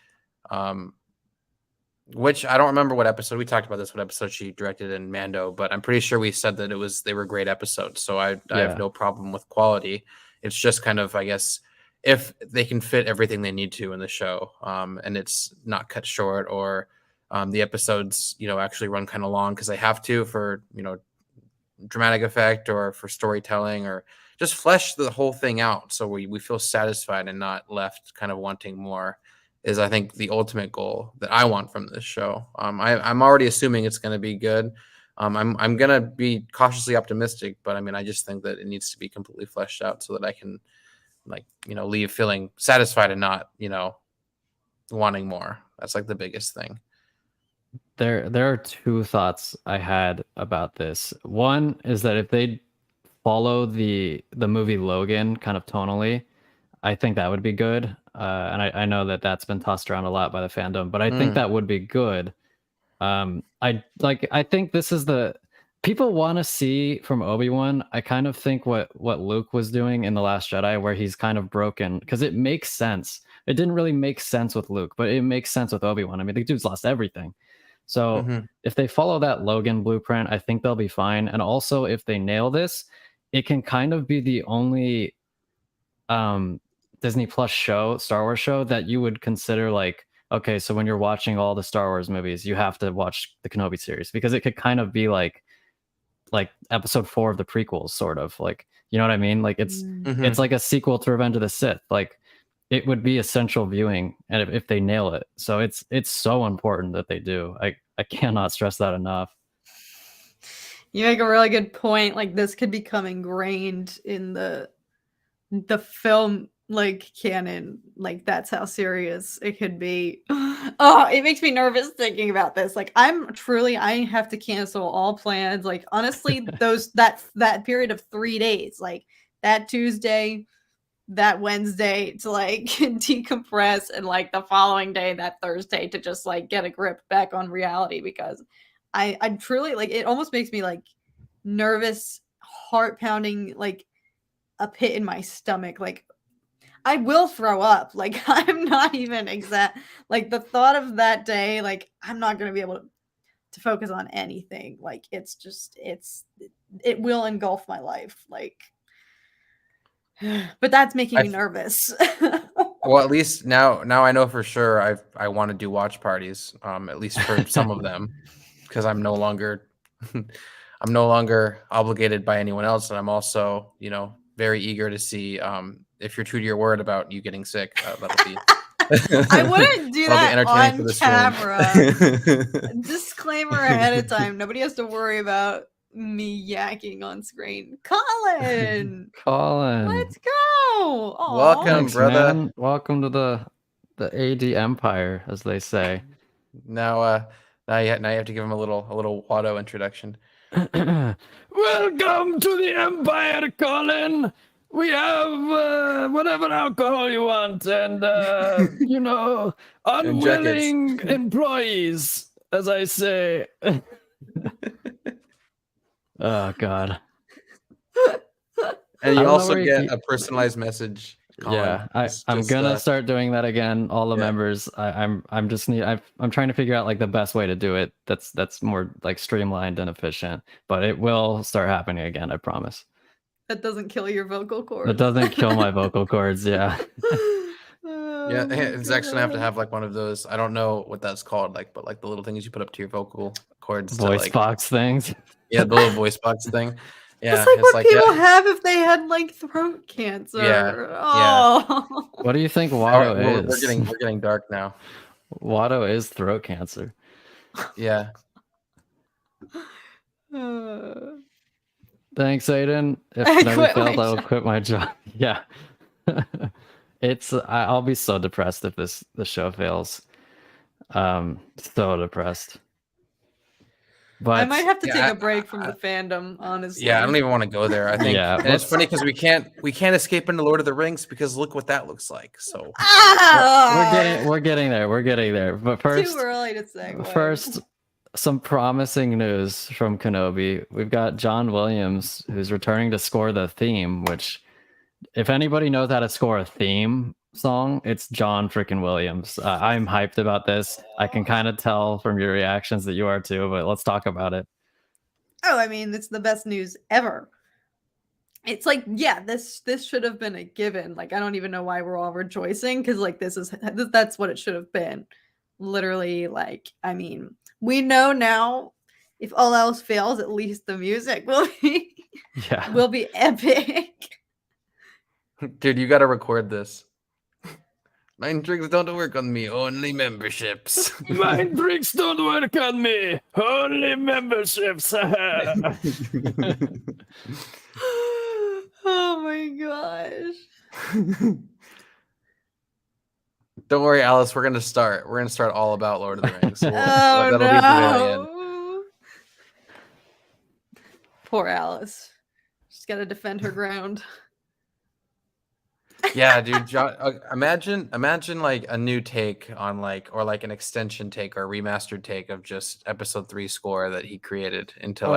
Which I don't remember what episode we talked about this. What episode she directed in Mando, but I'm pretty sure we said that they were great episodes. So I have no problem with quality. It's just kind of, I guess, if they can fit everything they need to in the show, and it's not cut short, or the episodes actually run kind of long because they have to for dramatic effect or for storytelling, or just flesh the whole thing out so we feel satisfied and not left kind of wanting more, is I think the ultimate goal that I want from this show. I'm already assuming it's going to be good. I'm going to be cautiously optimistic, but I mean, I just think that it needs to be completely fleshed out so that I can leave feeling satisfied and not, wanting more. That's like the biggest thing. There are 2 thoughts I had about this. One is that if they follow the movie Logan kind of tonally, I think that would be good. And I know that that's been tossed around a lot by the fandom, but I think that would be good. I think this is the people want to see from Obi-Wan. I kind of think what Luke was doing in The Last Jedi, where he's kind of broken, because it makes sense. It didn't really make sense with Luke, but it makes sense with Obi-Wan. I mean, the dude's lost everything. So if they follow that Logan blueprint, I think they'll be fine. And also, if they nail this, it can kind of be the only Disney Plus show, Star Wars show, that you would consider like okay, so when you're watching all the Star Wars movies, you have to watch the Kenobi series, because it could kind of be like episode 4 of the prequels, sort of, like, you know what I mean? Like it's like a sequel to Revenge of the Sith. Like it would be essential viewing, and if they nail it. So it's so important that they do. I cannot stress that enough. You make a really good point. Like this could become ingrained in the film like canon. Like that's how serious it could be. Oh, it makes me nervous thinking about this. Like I have to cancel all plans. Like honestly, that period of 3 days, like that Tuesday, that Wednesday to like decompress, and like the following day, that Thursday, to just like get a grip back on reality, because I truly, like, it almost makes me like nervous, heart pounding, like a pit in my stomach. Like I will throw up. Like I'm not even exact. Like the thought of that day, like I'm not going to be able to focus on anything. Like it will engulf my life. Like, but that's making me nervous. Well, at least now I know for sure I want to do watch parties, at least for some of them, because I'm no longer obligated by anyone else, and I'm also, very eager to see if you're true to your word about you getting sick. That'll be. I wouldn't do that on camera. Stream. Disclaimer ahead of time. Nobody has to worry about me yakking on screen. Colin, let's go. Aww. Welcome, thanks, brother. Man. Welcome to the AD Empire, as they say. Now you have to give him a little Watto introduction. Welcome to the Empire, Colin. We have whatever alcohol you want, and unwilling employees, as I say. Oh God. And you also get a personalized message. Colin. Yeah, I'm gonna start doing that again. All the members. I'm trying to figure out like the best way to do it. That's more like streamlined and efficient. But it will start happening again. I promise. That doesn't kill your vocal cords. It doesn't kill my vocal cords. Yeah. Zack's gonna have to have like one of those. I don't know what that's called, but like the little things you put up to your vocal cords. Voice box things. Yeah, the little voice box thing. Yeah, it's like what people have if they had like throat cancer. Yeah. What do you think Watto is? We're getting dark now. Watto is throat cancer. Yeah. Thanks, Aiden. If it never fails, I will quit my job. Yeah. I'll be so depressed if the show fails. So depressed. But I might have to take a break from the fandom, honestly. Yeah, I don't even want to go there. I think and it's funny because we can't escape into Lord of the Rings, because look what that looks like. So we're getting there. But first, too early to say. First, some promising news from Kenobi. We've got John Williams, who's returning to score the theme, which, if anybody knows how to score a theme song, it's John freaking Williams. I'm hyped about this. I can kind of tell from your reactions that you are too, but let's talk about it. Oh, I mean, it's the best news ever. It's like, yeah, this should have been a given. Like, I don't even know why we're all rejoicing, because like that's what it should have been. Literally, like, I mean, we know now, if all else fails, at least the music will be epic. Dude, you got to record this. Mind tricks don't work on me, only memberships. Mind tricks don't work on me, only memberships. Oh my gosh. Don't worry, Alice, we're gonna start all about Lord of the Rings. So that'll be the very end. Poor Alice. She's gotta defend her ground. Yeah, dude. John, imagine like a new take on or like an extension take or a remastered take of just episode 3 score that he created into dude.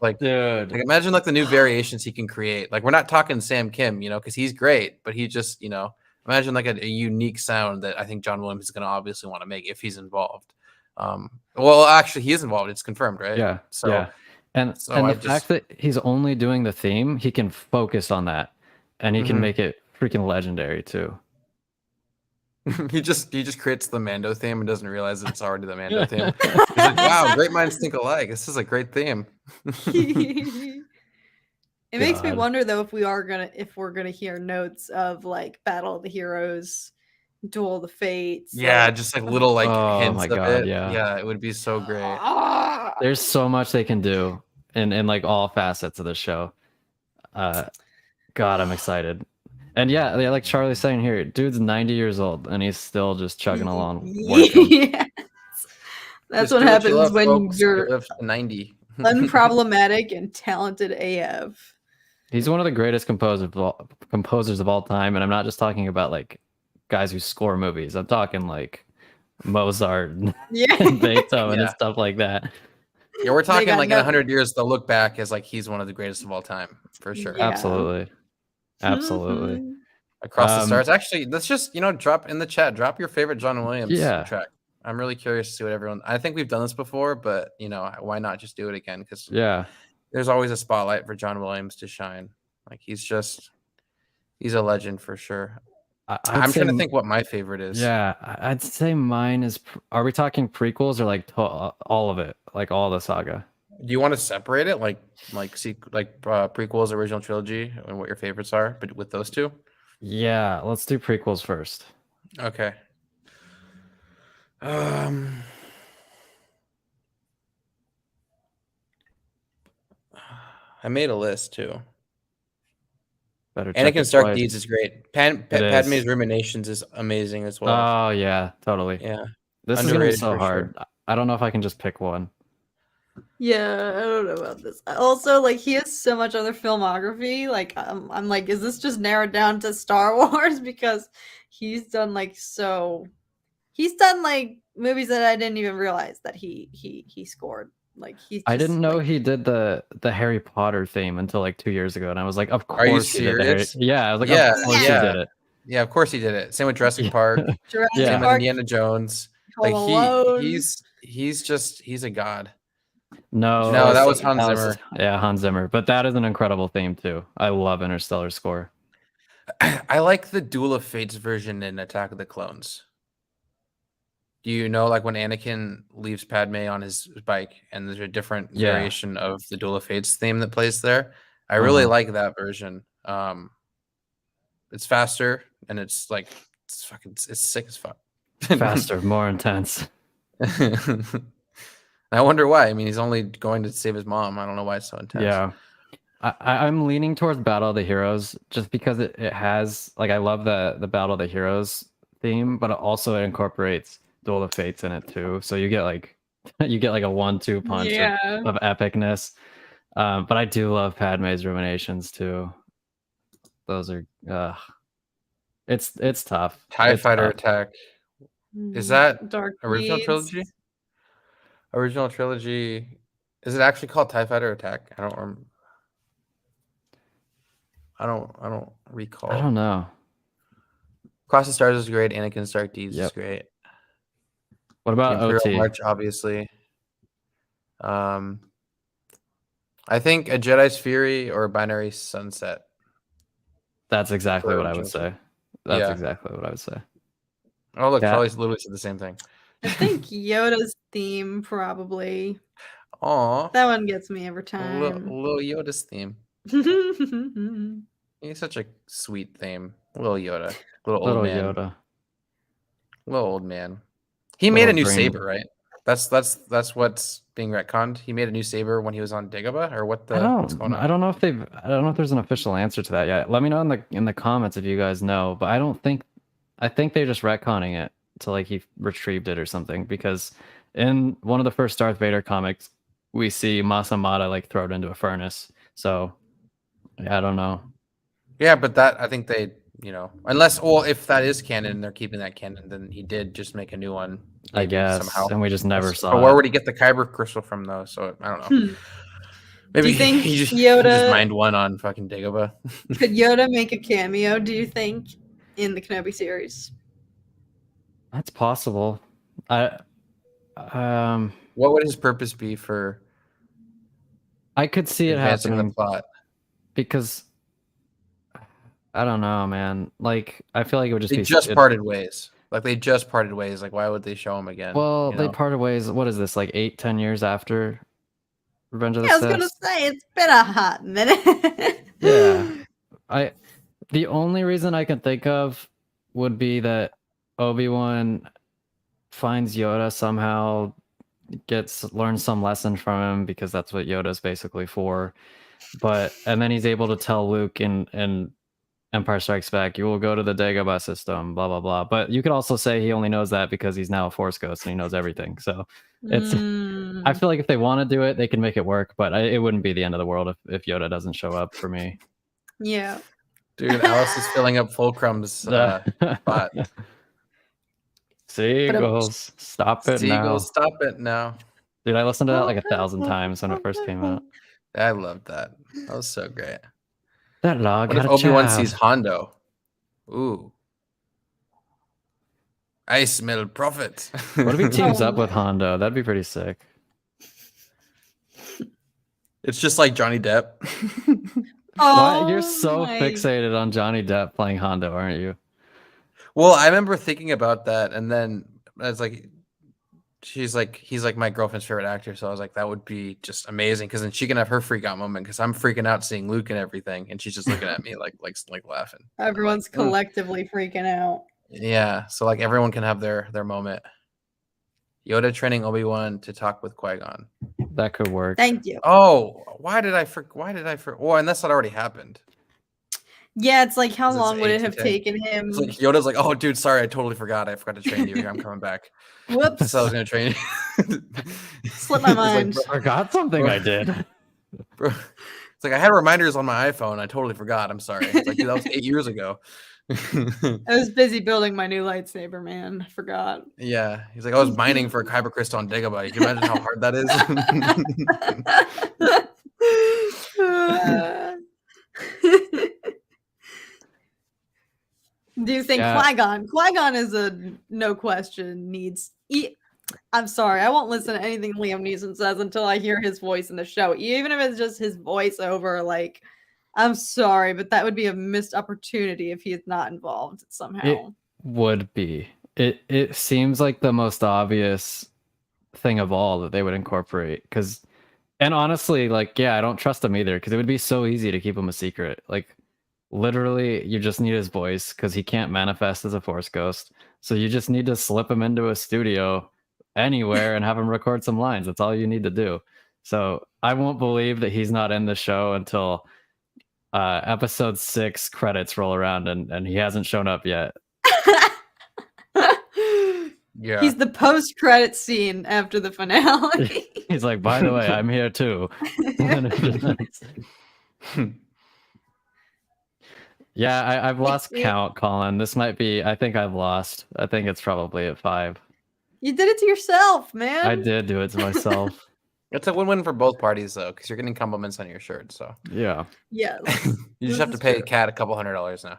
Like imagine like the new variations he can create. Like we're not talking Sam Kim, because he's great, but he just, imagine like a unique sound that I think John Williams is going to obviously want to make if he's involved. Well, actually, he is involved. It's confirmed, right? Yeah. So, yeah. And the fact that he's only doing the theme, he can focus on that, and he can make it freaking legendary too. He just creates the Mando theme and doesn't realize it's already the Mando theme. He's like, wow, great minds think alike. This is a great theme. It makes me God. wonder though if we're gonna hear notes of like Battle of the Heroes, Duel of the Fates. Yeah, like, just like little like Oh hints my of God, it. yeah. Yeah, it would be so great. There's so much they can do in like all facets of the show. God, I'm excited. And yeah, like Charlie's saying here, dude's 90 years old and he's still just chugging along, working. Yes. That's Just what do you happens love, when folks. you're You live to 90. unproblematic and talented AF. He's one of the greatest composers of all time, and I'm not just talking about like guys who score movies. I'm talking like Mozart and Yeah. Beethoven and Yeah. stuff like that. Yeah, we're talking got like in no- 100 years, they'll look back as like he's one of the greatest of all time, for sure. Yeah. Absolutely. Absolutely. Across the Stars. Actually, let's just, drop in the chat, drop your favorite John Williams Yeah. track. I'm really curious to see what everyone, I think we've done this before, but why not just do it again? Because Yeah. there's always a spotlight for John Williams to shine. Like he's a legend for sure. I'm trying to think what my favorite is. Yeah, I'd say mine is. Are we talking prequels or like all of it, like all the saga? Do you want to separate it, like prequels, original trilogy, and what your favorites are, but with those two? Yeah, let's do prequels first. Okay. I made a list too. Better check Anakin's it Dark twice. Deeds is great. Padme's Ruminations is amazing as well. Oh yeah, totally. Yeah. This is gonna be Underrated so for hard. sure. I don't know if I can just pick one. Yeah, I don't know about this. Also, like he has so much other filmography. Like I'm like, is this just narrowed down to Star Wars? Because he's done like movies that I didn't even realize that he scored. Like I didn't know he did the Harry Potter theme until like 2 years ago, and I was like, of Are you course he did the Harry. serious? Yeah, I was like, Yeah, of course yeah. he did it. Yeah, of course he did it. Same with Jurassic Park. Jurassic Yeah. Same with Park, Indiana Jones. Home Like Alone. he's a god. No, that was Hans Zimmer. Yeah, Hans Zimmer. But that is an incredible theme too. I love Interstellar score. I like the Duel of Fates version in Attack of the Clones. Do you know, like when Anakin leaves Padme on his bike and there's a different variation of the Duel of Fates theme that plays there? I really like that version. It's faster and it's like it's sick as fuck. Faster, more intense. I wonder why. I mean, he's only going to save his mom. I don't know why it's so intense. Yeah. I'm leaning towards Battle of the Heroes just because it has like I love the Battle of the Heroes theme, but also it incorporates Duel of Fates in it too. So you get like a 1-2 punch of epicness. But I do love Padme's Ruminations too. Those are it's tough. TIE It's Fighter tough. Attack. Is that Dark original Deeds. trilogy? Original trilogy. Is it actually called TIE Fighter Attack? I don't remember. I don't recall. I don't know. Cross the Stars is great. Anakin's Dark Deeds is great. What about Imperial OT? March, obviously. I think A Jedi's Fury or Binary Sunset. That's exactly what I would Original say. That's Yeah. exactly what I would say. Oh, look, Yeah. Charlie's literally said the same thing. I think Yoda's theme probably. Aw, That one gets me every time. little Yoda's theme. He's such a sweet theme. Little Yoda. Little old man. Yoda. Little old man. He made a new green. saber, right? That's what's being retconned. He made a new saber when he was on Dagobah, or what's going on? I don't know if there's an official answer to that yet. Let me know in the comments if you guys know. But I think they're just retconning it to like he retrieved it or something, because in one of the first Darth Vader comics we see Masamada like throw it into a furnace. So yeah, I don't know. Yeah, but that I think they, unless if that is canon, they're keeping that canon, then he did just make a new one. I guess somehow. and we just never saw But where it. would he get the Kyber crystal from though? So I don't know. Maybe Do you think he just Yoda mined one on fucking Dagobah. could Yoda make a cameo? Do you think in the Kenobi series? That's possible. What would his purpose be for I could see it advancing happening the plot? because I don't know, man. Like I feel like it would just They be just parted ways. Like they just parted ways. Like why would they show him again? Well, you they know? parted ways. What is this? Like 8-10 years after Revenge of the Yeah, I was gonna Sith? say it's been a hot minute. Yeah. The only reason I can think of would be that Obi-Wan finds Yoda somehow, learns some lesson from him because that's what Yoda's basically for. And then he's able to tell Luke in Empire Strikes Back, you will go to the Dagobah system, blah blah blah. But you could also say he only knows that because he's now a Force ghost and he knows everything. So it's I feel like if they want to do it, they can make it work. But it wouldn't be the end of the world if Yoda doesn't show up for me. Yeah. Dude, Alice is filling up Fulcrum's spot. Seagulls, stop it now. Seagulls, stop it now. Dude, I listened to that like 1,000 times when it first came out. I loved that. That was so great. That log What had if a Obi-Wan child. sees Hondo? Ooh. I smell profit. What if he teams up with Hondo? That'd be pretty sick. It's just like Johnny Depp. Why? You're so fixated on Johnny Depp playing Hondo, aren't you? Well, I remember thinking about that, and then I was like, he's like my girlfriend's favorite actor, so I was like, that would be just amazing because then she can have her freak out moment because I'm freaking out seeing Luke and everything, and she's just looking at me like laughing. Everyone's like, collectively freaking out. Yeah, so like everyone can have their moment. Yoda training Obi-Wan to talk with Qui-Gon. That could work. Thank you. Oh, why did I Oh, unless that already happened. Yeah, it's like how long would it have taken him? It's like Yoda's like, oh, dude, sorry, I totally forgot. I forgot to train you. I'm coming back. Whoops. I said I was gonna train you. Slipped my mind. I forgot something I did. Bro, it's like I had reminders on my iPhone. I totally forgot. I'm sorry. It's like, dude, that was 8 years ago. I was busy building my new lightsaber, man. I forgot. Yeah. He's like, I was mining for a kyber crystal on Dagobah. You can imagine how hard that is. Do you think Qui-Gon? Qui-Gon is a no question needs. I'm sorry, I won't listen to anything Liam Neeson says until I hear his voice in the show, even if it's just his voiceover. Like, I'm sorry, but that would be a missed opportunity if he is not involved somehow. It would be. It seems like the most obvious thing of all that they would incorporate and honestly, like, yeah, I don't trust him either because it would be so easy to keep him a secret. Like, literally, you just need his voice because he can't manifest as a Force ghost. So you just need to slip him into a studio anywhere and have him record some lines. That's all you need to do. So I won't believe that he's not in the show until episode 6 credits roll around and he hasn't shown up yet. Yeah, he's the post-credit scene after the finale. He's like, by the way, I'm here too. Yeah, I've lost count, Colin. This might be. I think I've lost. I think it's probably at 5. You did it to yourself, man. I did do it to myself. It's a win-win for both parties, though, because you're getting compliments on your shirt. So yeah. Yes. You just have to pay Kat $200 now.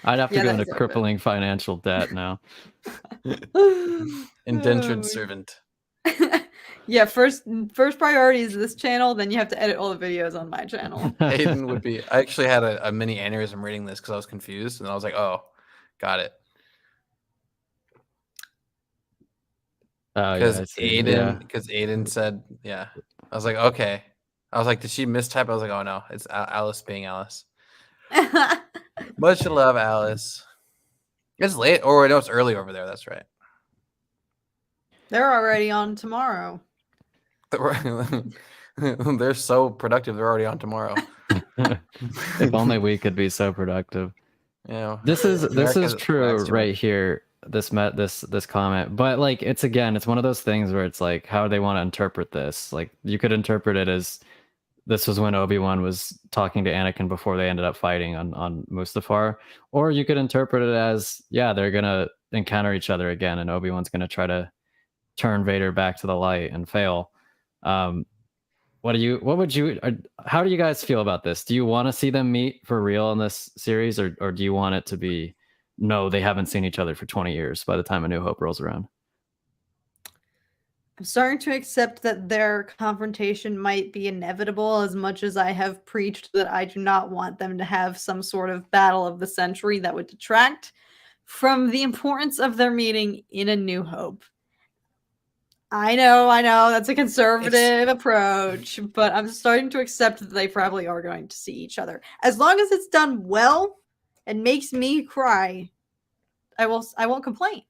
I'd have to go into crippling financial debt now. Indentured servant. Yeah, first priority is this channel, then you have to edit all the videos on my channel. Hayden would be. I actually had a mini aneurysm reading this because I was confused, and I was like, "Oh, got it." Because Aiden said, "Yeah." I was like, "Okay." I was like, "Did she mistype?" I was like, "Oh no, it's Alice being Alice." Much love, Alice. It's late, or no, it's early over there. That's right. They're already on tomorrow. They're so productive. They're already on tomorrow. If only we could be so productive. Yeah. This is true right here. This comment, but like it's one of those things where it's like how they want to interpret this. Like you could interpret it as this was when Obi-Wan was talking to Anakin before they ended up fighting on Mustafar, or you could interpret it as they're gonna encounter each other again, and Obi-Wan's gonna try to turn Vader back to the light and fail. How do you guys feel about this? Do you want to see them meet for real in this series, or do you want it to be no, they haven't seen each other for 20 years by the time A New Hope rolls around? I'm starting to accept that their confrontation might be inevitable, as much as I have preached that I do not want them to have some sort of battle of the century that would detract from the importance of their meeting in A New Hope. I know, that's a conservative approach, but I'm starting to accept that they probably are going to see each other. As long as it's done well and makes me cry, I won't complain.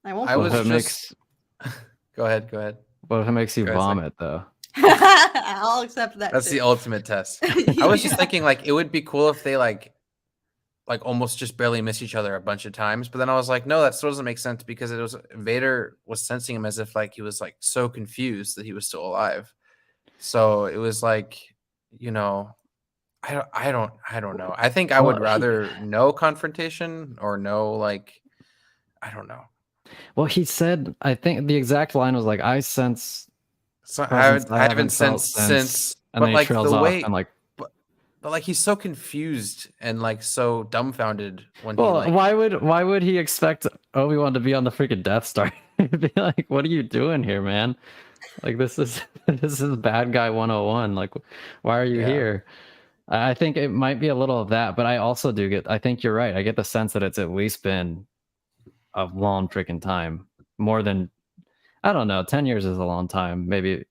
I won't. Go ahead. What if it makes you vomit though? I'll accept that. That's the ultimate test. I was just thinking like it would be cool if they like almost just barely miss each other a bunch of times, but then I was like, no, that still doesn't make sense because it was Vader was sensing him as if like he was like so confused that he was still alive. So it was like, you know, I don't know. I think I would rather no confrontation or no like, I don't know. Well, he said, I think the exact line was like, I sense. So I haven't sensed since, and but then like he trails the off way, and like. But like he's so confused and like so dumbfounded when well, he like, why would he expect Obi-Wan to be on the freaking Death Star? He'd be like, what are you doing here, man? Like this is bad guy 101. Like, why are you here? I think it might be a little of that, but I also I think you're right. I get the sense that it's at least been a long freaking time. More than, I don't know, 10 years is a long time. Maybe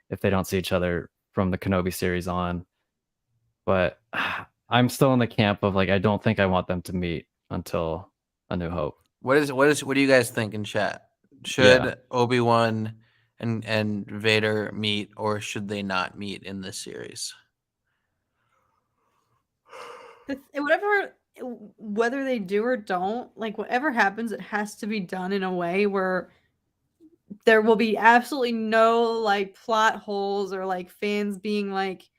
if they don't see each other from the Kenobi series on. But I'm still in the camp of like I don't think I want them to meet until A New Hope. What do you guys think in chat? Should Obi-Wan and Vader meet, or should they not meet in this series? Whether they do or don't, like whatever happens, it has to be done in a way where there will be absolutely no like plot holes or like fans being like,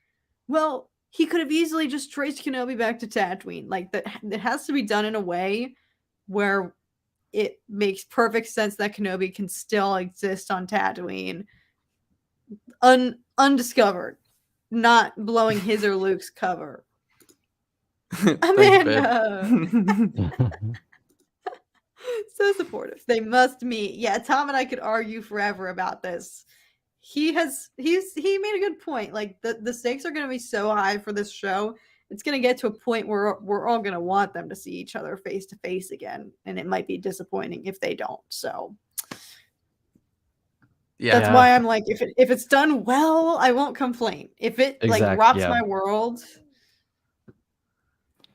well, he could have easily just traced Kenobi back to Tatooine. Like that, it has to be done in a way where it makes perfect sense that Kenobi can still exist on Tatooine, undiscovered, not blowing his or Luke's cover. Amanda, so supportive. They must meet. Yeah, Tom and I could argue forever about this. He made a good point. Like the stakes are going to be so high for this show. It's going to get to a point where we're all going to want them to see each other face to face again, and it might be disappointing if they don't. So that's why I'm like, if it's done well, I won't complain. If it like rocks my world.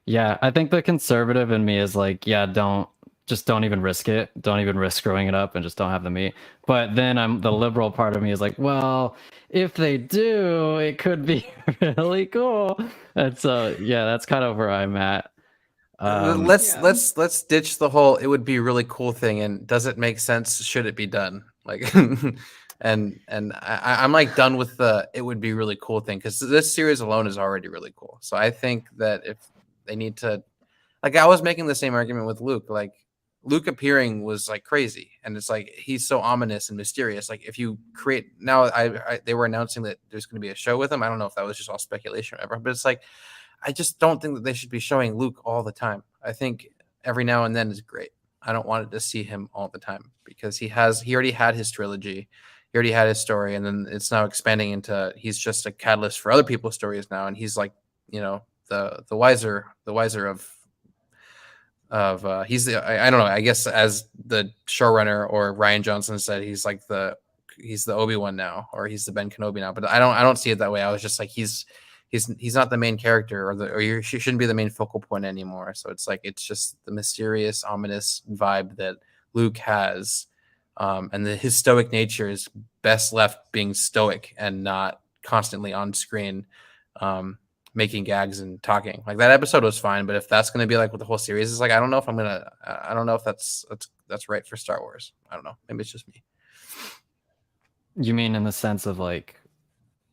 Yeah, I think the conservative in me is like, don't even risk it. Don't even risk screwing it up and just don't have them meet. But then the liberal part of me is like, well, if they do, it could be really cool. And so, that's kind of where I'm at. Let's ditch the whole it would be really cool thing and does it make sense? Should it be done? Like and I'm like done with the it would be really cool thing because this series alone is already really cool. So I think that if they need to, like I was making the same argument with Luke, like Luke appearing was like crazy, and it's like he's so ominous and mysterious. Like if you create now, they were announcing that there's going to be a show with him. I don't know if that was just all speculation or whatever, but it's like I just don't think that they should be showing Luke all the time. I think every now and then is great. I don't want to see him all the time because he already had his trilogy, he already had his story, and then it's now expanding into he's just a catalyst for other people's stories now, and he's like the wiser of he's the I don't know, I guess as the showrunner or Rian Johnson said, he's the Obi-Wan now, or he's the Ben Kenobi now, but I don't see it that way. I was just like he's not the main character or she shouldn't be the main focal point anymore. So it's like it's just the mysterious, ominous vibe that Luke has, and his stoic nature is best left being stoic and not constantly on screen making gags and talking. Like that episode was fine, but if that's going to be like what the whole series is like, I don't know if that's right for Star Wars. I don't know. Maybe it's just me. You mean in the sense of like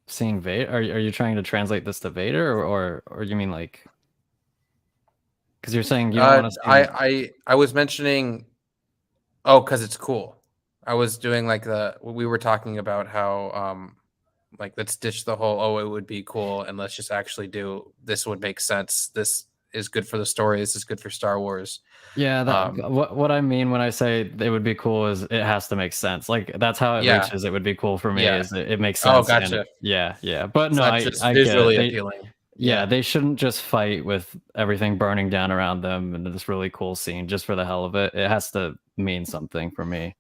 seeing Vader? Are you trying to translate this to Vader, or you mean like because you're saying you don't want to see I was mentioning because it's cool. I was doing like we were talking about how like let's ditch the whole it would be cool and let's just actually do this would make sense. This is good for the story. This is good for Star Wars. Yeah, what I mean when I say it would be cool is it has to make sense. Like that's how it reaches. It would be cool for me. Is it makes sense. Oh, gotcha. Yeah. But it's no, not just visually appealing. Yeah, they shouldn't just fight with everything burning down around them and this really cool scene just for the hell of it. It has to mean something for me.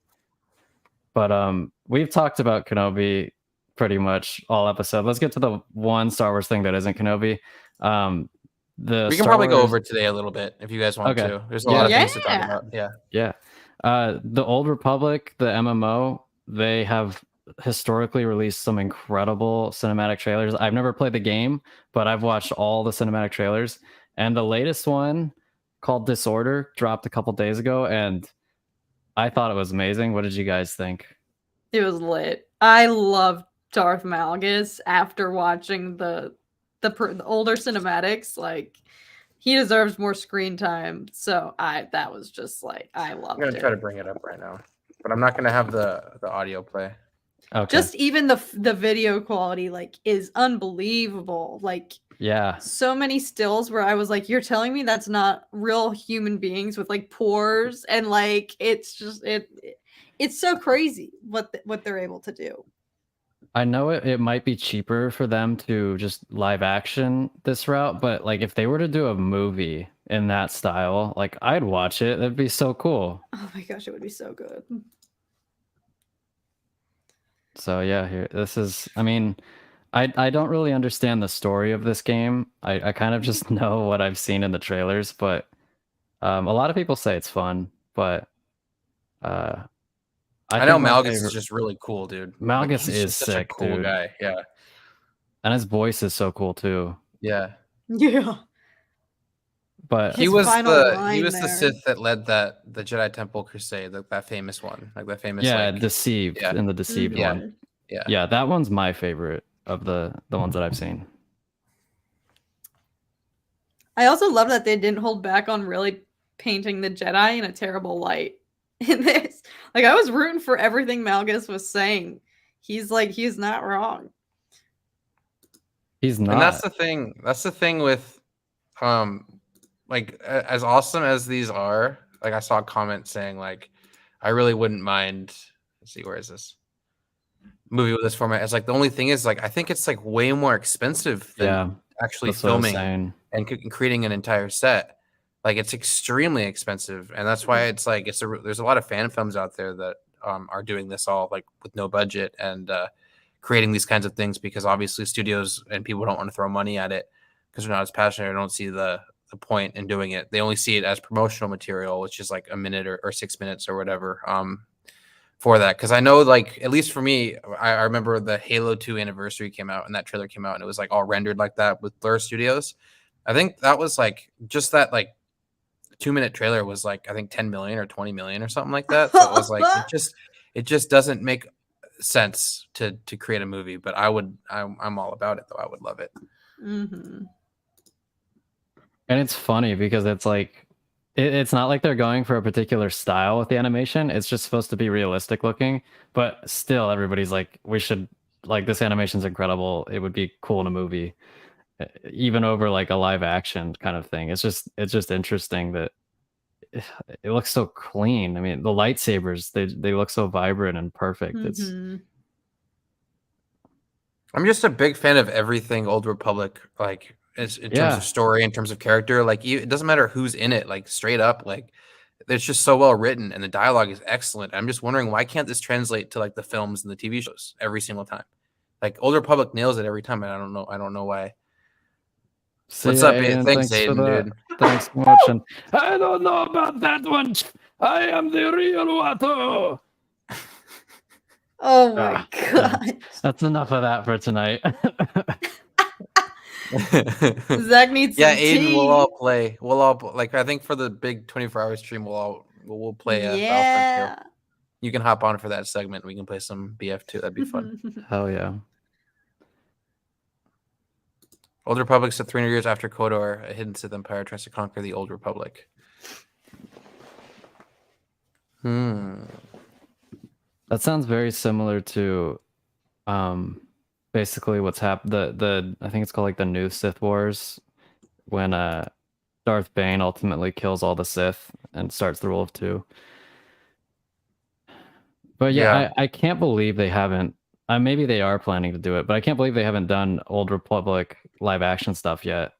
But we've talked about Kenobi pretty much all episode. Let's get to the one Star Wars thing that isn't Kenobi. We can probably go over it today a little bit if you guys want Okay. to. There's a lot of things to talk about. Yeah. The Old Republic, the MMO, they have historically released some incredible cinematic trailers. I've never played the game, but I've watched all the cinematic trailers. And the latest one called Disorder dropped a couple days ago, and I thought it was amazing. What did you guys think? It was lit. I loved Darth Malgus after watching the older cinematics. Like, he deserves more screen time. So that was just like, I loved it. I'm gonna try to bring it up right now, but I'm not gonna have the audio play. Okay. Just even the video quality like is unbelievable. Like, yeah, so many stills where I was like, you're telling me that's not real human beings with like pores, and like it's just it's so crazy what they're able to do. I know it might be cheaper for them to just live action this route, but like if they were to do a movie in that style, like I'd watch it. That'd be so cool. Oh my gosh, it would be so good. So yeah, here this is. I mean, I don't really understand the story of this game. I kind of just know what I've seen in the trailers, but a lot of people say it's fun. But I know Malgus is just really cool, dude. Malgus like, is such sick, a cool dude. guy. Yeah, and his voice is so cool too. Yeah. But he was the Sith that led the Jedi Temple Crusade, that famous one, like that famous Deceived in the Deceived one. Yeah, that one's my favorite of the ones that I've seen. I also love that they didn't hold back on really painting the Jedi in a terrible light in this. Like, I was rooting for everything Malgus was saying. He's not wrong. He's not. And that's the thing. That's the thing with like as awesome as these are, like I saw a comment saying like I really wouldn't mind. Let's see, where is this movie with this format? It's like the only thing is like I think it's like way more expensive than actually filming and creating an entire set. Like it's extremely expensive, and that's why it's like there's a lot of fan films out there that are doing this all like with no budget and creating these kinds of things because obviously studios and people don't want to throw money at it because they're not as passionate or don't see the point in doing it. They only see it as promotional material, which is like a minute or 6 minutes or whatever for that. Because I know, like, at least for me, I remember the Halo 2 anniversary came out and that trailer came out and it was like all rendered like that with Blur Studios. I think that was like just that like 2-minute trailer was like I think 10 million or 20 million or something like that. So it was like it just doesn't make sense to create a movie. But I'm all about it though. I would love it. Mm-hmm. And it's funny because it's like it's not like they're going for a particular style with the animation. It's just supposed to be realistic looking, but still everybody's like, we should like this animation's incredible. It would be cool in a movie, even over like a live action kind of thing. It's just interesting that it looks so clean. I mean, the lightsabers they look so vibrant and perfect. Mm-hmm. I'm just a big fan of everything Old Republic like. In terms of story, in terms of character, like it doesn't matter who's in it, like straight up, like it's just so well written and the dialogue is excellent. I'm just wondering why can't this translate to like the films and the TV shows every single time? Like Old Republic nails it every time, and I don't know why. What's up, Aiden? Thanks, Aiden, dude. Thanks for watching. I don't know about that one. I am the real Watto. Oh my god. That's enough of that for tonight. Zach needs some Aiden, tea. we'll all play. Like I think for the big 24-hour stream, we'll play Battlefront 2. You can hop on for that segment. We can play some BF2. That'd be fun. Hell yeah. Old Republic set 300 years after KOTOR, a hidden Sith Empire tries to conquer the Old Republic. That sounds very similar to basically what's happened, the I think it's called like the new Sith Wars, when Darth Bane ultimately kills all the Sith and starts the rule of 2. But I can't believe they haven't Maybe they are planning to do it, but I can't believe they haven't done Old Republic live action stuff yet.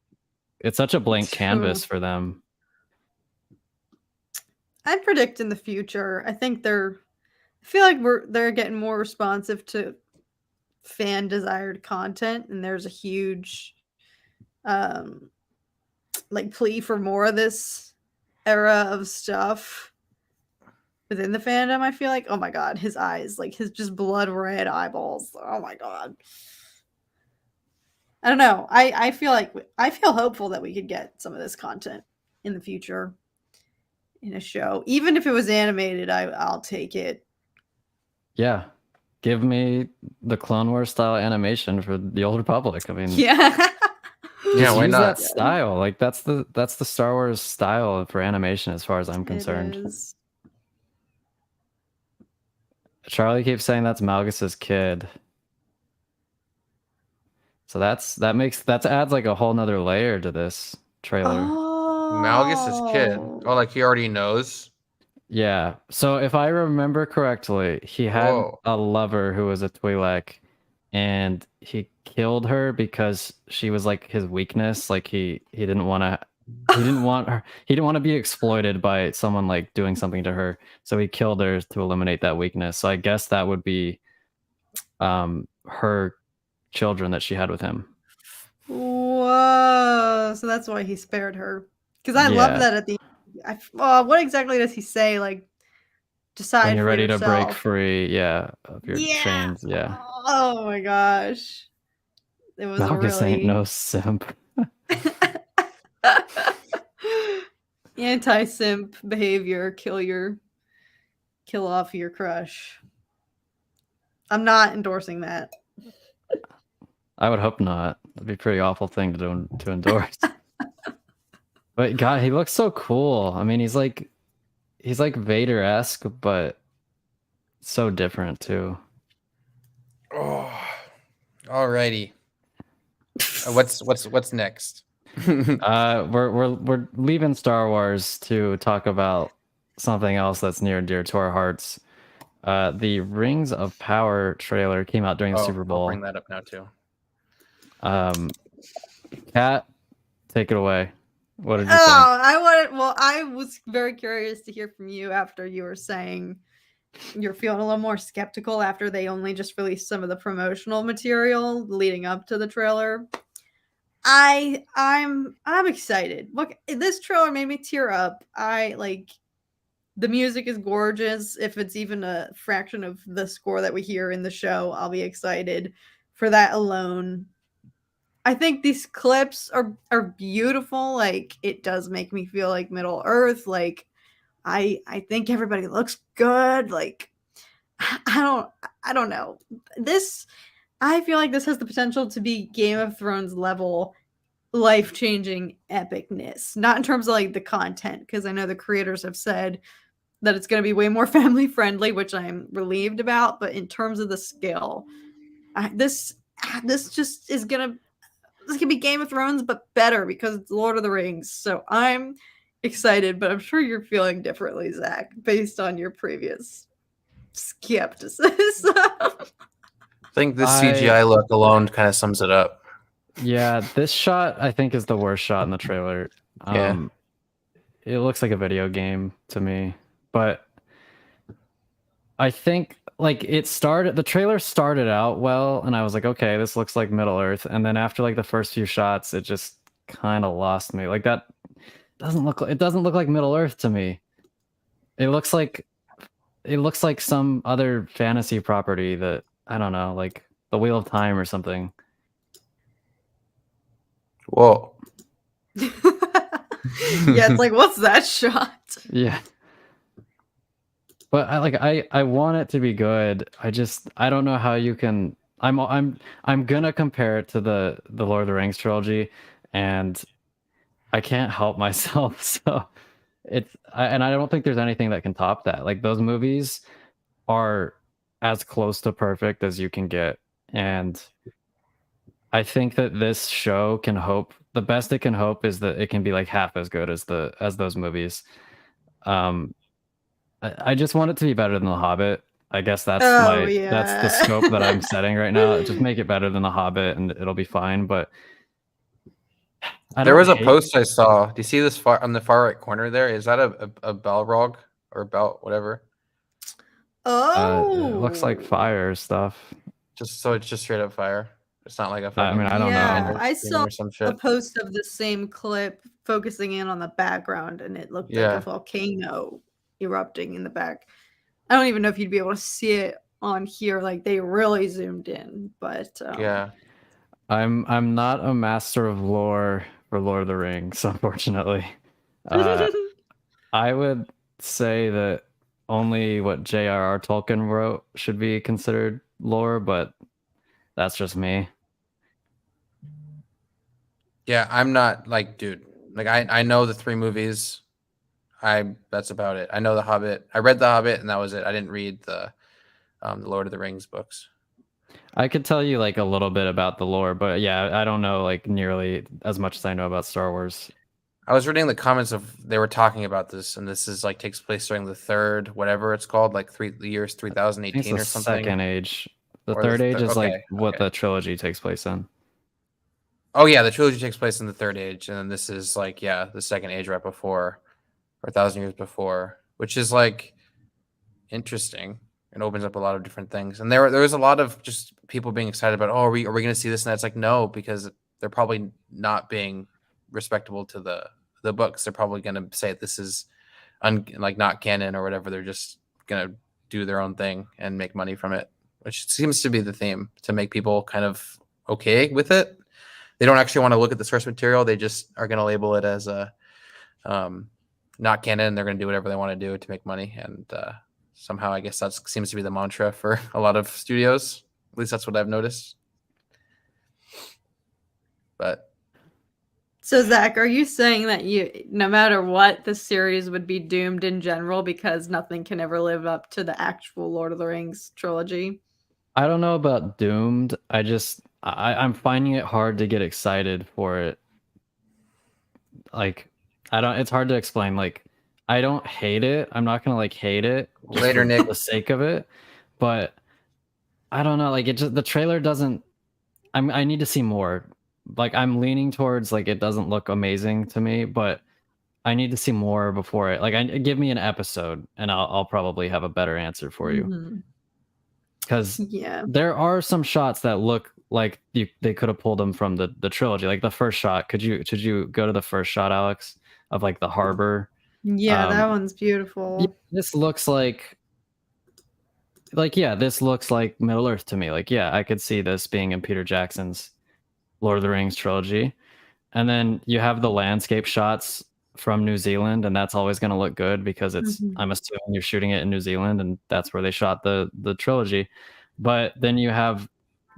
It's such a blank canvas for them. I predict in the future. I think I feel like they're getting more responsive to fan desired content, and there's a huge like plea for more of this era of stuff within the fandom. I feel like, oh my god, his eyes, like his just blood red eyeballs. Oh my god. I don't know. I feel hopeful that we could get some of this content in the future in a show. Even if it was animated, I'll take it. Yeah. Give me the Clone Wars style animation for the Old Republic. I mean, yeah. Yeah, why not? That style. Like that's the Star Wars style for animation as far as I'm concerned. Charlie keeps saying that's Malgus's kid. So that adds like a whole nother layer to this trailer. Oh. Malgus's kid. Oh, like he already knows? Yeah. So if I remember correctly, he had a lover who was a Twi'lek, and he killed her because she was like his weakness. Like he didn't want to be exploited by someone like doing something to her. So he killed her to eliminate that weakness. So I guess that would be her children that she had with him. Whoa. So that's why he spared her. Because I love that at the what exactly does he say? Like, decide when you're ready yourself. To break free, of your chains, Oh my gosh. It was Malgus ain't no simp. Anti-simp behavior. Kill off your crush. I'm not endorsing that. I would hope not. That'd be a pretty awful thing to endorse. But God, he looks so cool. I mean, he's like Vader-esque, but so different too. Oh, alrighty. What's next? We're leaving Star Wars to talk about something else that's near and dear to our hearts. The Rings of Power trailer came out during the Super Bowl. I'll bring that up now too. Kat, take it away. What did you think? I was very curious to hear from you after you were saying you're feeling a little more skeptical after they only just released some of the promotional material leading up to the trailer. I'm excited. Look, this trailer made me tear up. The music is gorgeous. If it's even a fraction of the score that we hear in the show, I'll be excited for that alone. I think these clips are beautiful. Like, it does make me feel like Middle Earth. Like, I think everybody looks good. Like, I don't know. I feel like this has the potential to be Game of Thrones level life-changing epicness. Not in terms of like the content, because I know the creators have said that it's going to be way more family friendly, which I'm relieved about. But in terms of the scale, this just is gonna be Game of Thrones, but better because it's Lord of the Rings. So I'm excited, but I'm sure you're feeling differently, Zach, based on your previous skepticism. I think the CGI look alone kind of sums it up. Yeah, this shot I think is the worst shot in the trailer. It looks like a video game to me, but I think like the trailer started out well, and I was like, okay, this looks like Middle Earth, and then after like the first few shots, it just kind of lost me. Like that doesn't look like Middle Earth to me. It looks like some other fantasy property that I don't know, like the Wheel of Time or something. Whoa. Yeah, it's like, what's that shot? Yeah. But I want it to be good. I don't know how you can. I'm gonna compare it to the Lord of the Rings trilogy, and I can't help myself. So I don't think there's anything that can top that. Like, those movies are as close to perfect as you can get, and I think that this show can hope. The best it can hope is that it can be like half as good as those movies. I just want it to be better than The Hobbit. I guess that's Oh that's the yeah. scope that I'm setting right now. Just make it better than The Hobbit, and it'll be fine. But I There don't was a hate. post I saw. Do you see this far on the far right corner there? Is that a Balrog or belt, whatever? It looks like Oh. fire stuff. Just so it's just straight up fire. It's not like a I fucking mean, I don't Yeah, know. I demon saw or some a shit. post of the same clip focusing in on the background, and it looked like Yeah. a volcano erupting in the back. I don't even know if you'd be able to see it on here. Like they really zoomed in, but Yeah. I'm not a master of lore for Lord of the Rings, unfortunately. I would say that only what J.R.R. Tolkien wrote should be considered lore, but that's just me. Yeah, I'm not like, dude. Like I know the 3 movies. That's about it. I know The Hobbit. I read The Hobbit and that was it. I didn't read the Lord of the Rings books. I could tell you like a little bit about the lore, but yeah, I don't know like nearly as much as I know about Star Wars. I was reading the comments of they were talking about this, and this is like takes place during the third, whatever it's called, like the years 3018 or something. Second age. The Or third age is okay, like what the trilogy takes place in. Oh yeah, the trilogy takes place in the third age, and then this is like the second age right before, or 1,000 years before, which is like interesting. It opens up a lot of different things, and there was a lot of just people being excited about. Oh, are we going to see this? And that's like no, because they're probably not being respectable to the books. They're probably going to say this is like not canon or whatever. They're just going to do their own thing and make money from it, which seems to be the theme, to make people kind of okay with it. They don't actually want to look at the source material. They just are going to label it as a not canon. They're going to do whatever they want to do to make money. And somehow I guess that seems to be the mantra for a lot of studios. At least that's what I've noticed. But so Zach, are you saying that no matter what, the series would be doomed in general because nothing can ever live up to the actual Lord of the Rings trilogy? I don't know about doomed. I'm finding it hard to get excited for it. Like, it's hard to explain. Like, I don't hate it. I'm not gonna like hate it later, Nick, for the sake of it. But I don't know. Like, the trailer doesn't. I need to see more. Like, I'm leaning towards like it doesn't look amazing to me, but I need to see more before it. Like, give me an episode, and I'll probably have a better answer for you. Because there are some shots that look like they could have pulled them from the trilogy. Like the first shot. Could you go to the first shot, Alex, of like the harbor? Yeah, that one's beautiful. Yeah, this looks like this looks like Middle Earth to me. Like, yeah, I could see this being in Peter Jackson's Lord of the Rings trilogy. And then you have the landscape shots from New Zealand, and that's always going to look good because I'm assuming you're shooting it in New Zealand, and that's where they shot the trilogy. But then you have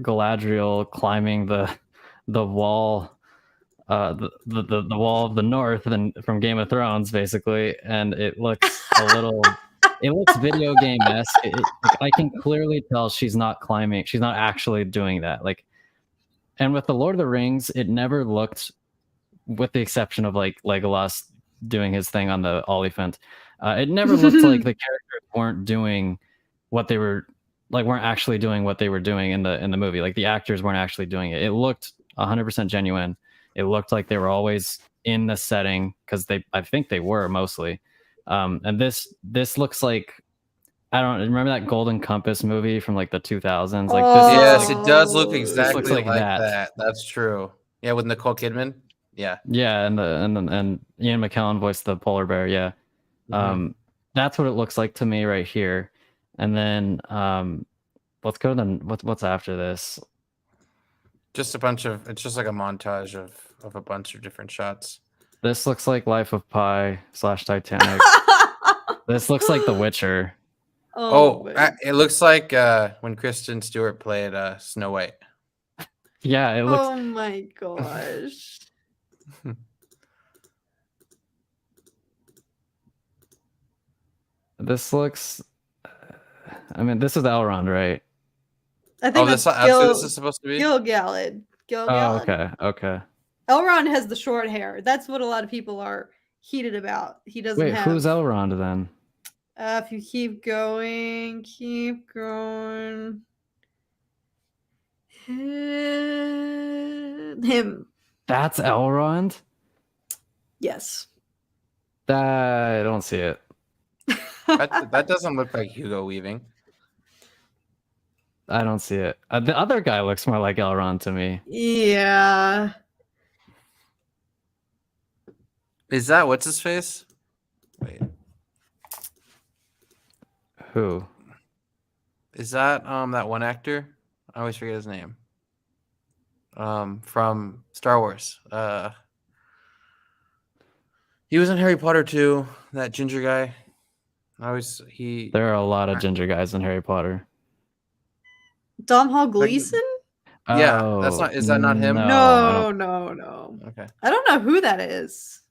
Galadriel climbing the wall, the wall of the North, and from Game of Thrones, basically, and it looks a little. It looks video game-esque. Like, I can clearly tell she's not climbing. She's not actually doing that. Like, and with the Lord of the Rings, it never looked, with the exception of like Legolas doing his thing on the Oliphant, it never looked like the characters weren't doing what they were weren't actually doing what they were doing in the movie. Like the actors weren't actually doing it. It looked 100% genuine. It looked like they were always in the setting because I think they were mostly. And this looks like, I don't remember that Golden Compass movie from like the 2000s. Like this, yes, it does look exactly like that. That's true. Yeah, with Nicole Kidman. Yeah. Yeah, and Ian McKellen voiced the polar bear. Yeah. That's what it looks like to me right here. And then let's go to what's after this. Just it's just like a montage of a bunch of different shots. This looks like Life of Pi / Titanic. This looks like The Witcher. It looks like when Kristen Stewart played Snow White. Yeah, it looks. Oh my gosh. This looks. I mean, this is Elrond, right? I think this is supposed to be Gil-galad. Oh, okay. Elrond has the short hair. That's what a lot of people are heated about. He doesn't have. Who's Elrond then? If you keep going. Him. That's Elrond? Yes. I don't see it. That doesn't look like Hugo Weaving. I don't see it. The other guy looks more like Elrond to me. Yeah. Is that what's his face? Wait. Who? Is that that one actor? I always forget his name. From Star Wars. He was in Harry Potter too. That ginger guy. There are a lot of ginger guys in Harry Potter. Domhnall Gleeson? Yeah, that's not. Is that not him? No. Okay. I don't know who that is.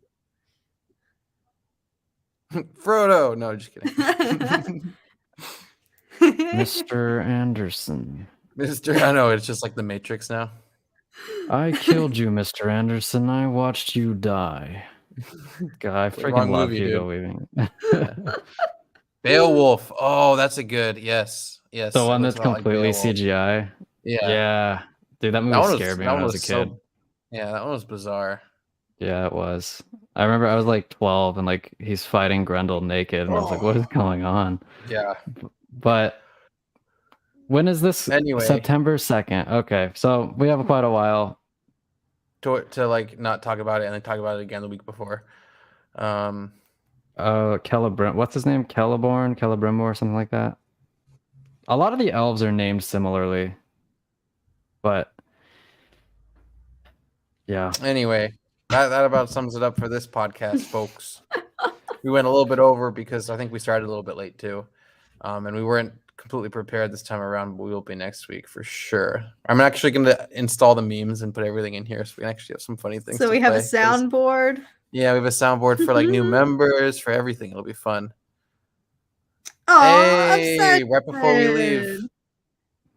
Frodo. No, just kidding. Mr. Anderson. I know it's just like the Matrix now. I killed you, Mr. Anderson. I watched you die. God, I freaking Wrong love movie, Hugo dude. Weaving. Beowulf. Oh, that's a good. Yes. The it one looks that's a lot like completely Beowulf. CGI. Yeah. Dude, that movie scared me when I was a kid. Yeah, that one was bizarre. Yeah, it was. I remember I was like 12 and like he's fighting Grendel naked and I was like, what is going on? Yeah. But when is this? Anyway. September 2nd. Okay, so we have quite a while to like not talk about it and then talk about it again the week before. Celebrimbor. What's his name? Celebrimbor, something like that. A lot of the elves are named similarly, but yeah. Anyway, that about sums it up for this podcast, folks. We went a little bit over because I think we started a little bit late too, and we weren't completely prepared this time around, but we will be next week for sure. I'm actually going to install the memes and put everything in here so we can actually have some funny things. So we have a soundboard. Yeah, we have a soundboard for like new members, for everything. It'll be fun. Oh, hey, right before we leave,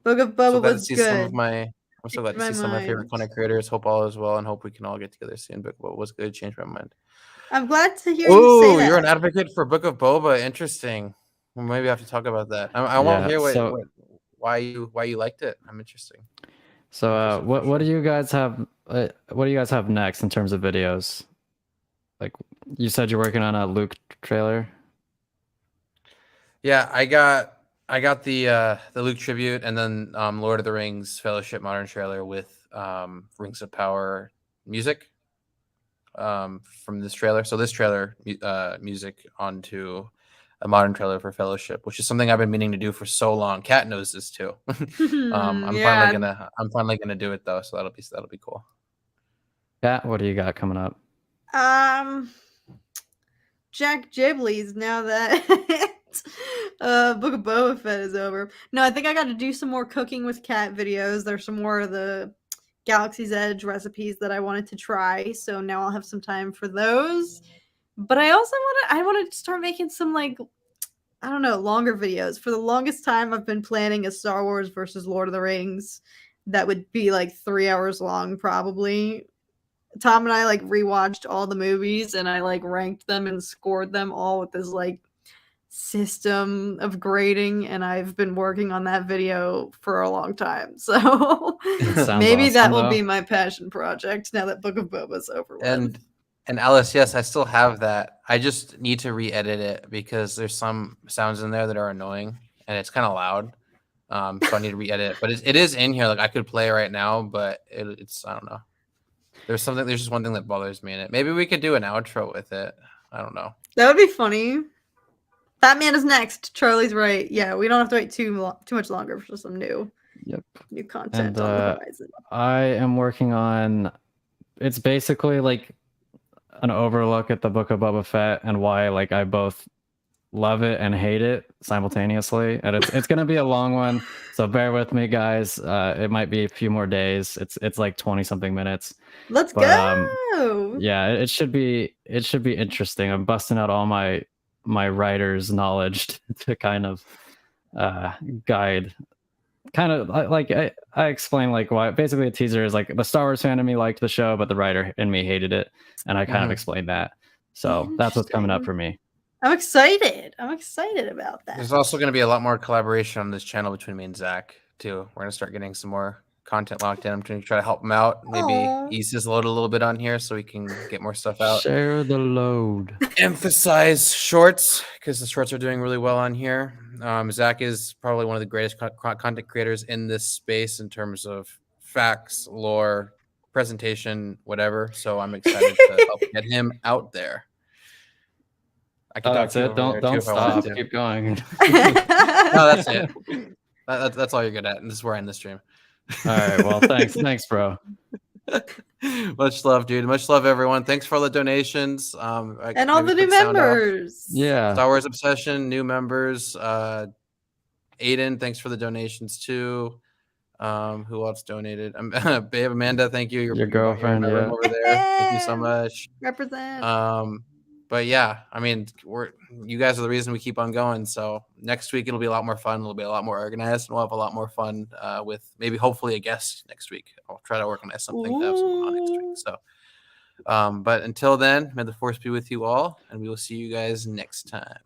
Book of Boba was good. I'm so glad to see some of my favorite content creators. Hope all is well and hope we can all get together soon. Book of Boba was good. Changed my mind. I'm glad to hear you say that. You're an advocate for Book of Boba. Interesting. Well, maybe I have to talk about that. I want to hear why you liked it. I'm interested. So what do you guys have? What do you guys have next in terms of videos? Like you said, you're working on a Luke trailer. Yeah, I got the Luke tribute and then Lord of the Rings Fellowship Modern trailer with Rings of Power music from this trailer. So this trailer music onto a modern trailer for Fellowship, which is something I've been meaning to do for so long. Kat knows this too. I'm finally gonna do it though, so that'll be cool. Kat, what do you got coming up? Jack Giblies, now that Book of Boba Fett is over. No, I think I got to do some more cooking with Kat videos. There's some more of the Galaxy's Edge recipes that I wanted to try, so now I'll have some time for those. But I also want to start making some, like, I don't know, longer videos. For the longest time, I've been planning a Star Wars versus Lord of the Rings that would be like 3 hours long, probably. Tom and I like rewatched all the movies and I like ranked them and scored them all with this like system of grading, and I've been working on that video for a long time. So maybe awesome, that will be my passion project now that Book of Boba's over with. And Alice, yes, I still have that. I just need to re-edit it because there's some sounds in there that are annoying and it's kind of loud. So I need to re-edit it. But it is in here. Like I could play right now, but it's I don't know. There's just one thing that bothers me in it. Maybe we could do an outro with it. I don't know. That would be funny. Batman is next. Charlie's right. Yeah, we don't have to wait too much longer for some new content on the horizon. I am working on. It's basically like an overlook at the Book of Boba Fett and why like I both love it and hate it simultaneously, and it's gonna be a long one, so bear with me, guys. It might be a few more days. It's like 20 something minutes. Let's go. Yeah, it should be interesting. I'm busting out all my writer's knowledge to kind of guide. Kind of like I explain like why. Basically, a teaser is like the Star Wars fan in me liked the show, but the writer in me hated it, and I kind of explained that. So that's what's coming up for me. I'm excited. I'm excited about that. There's also going to be a lot more collaboration on this channel between me and Zach too. We're going to start getting some more content locked in. I'm going to try to help him out. Maybe ease his load a little bit on here so we can get more stuff out. Share the load. Emphasize shorts because the shorts are doing really well on here. Zach is probably one of the greatest content creators in this space in terms of facts, lore, presentation, whatever. So I'm excited to help get him out there. I can talk that's it. Don't stop. Keep going. No, that's it. That's all you're good at, and this is where I end the stream. All right. Well, thanks, bro. Much love, dude. Much love, everyone. Thanks for all the donations. And all the new members. Yeah. Star Wars Obsession, new members. Aiden, thanks for the donations too. Who else donated? Babe Amanda, thank you. Your girlfriend, yeah. Over there. Thank you so much. Represent. But yeah, I mean, you guys are the reason we keep on going. So next week it'll be a lot more fun. It'll be a lot more organized, and we'll have a lot more fun with maybe hopefully a guest next week. I'll try to organize something to have someone on next week. So, but until then, may the force be with you all, and we will see you guys next time.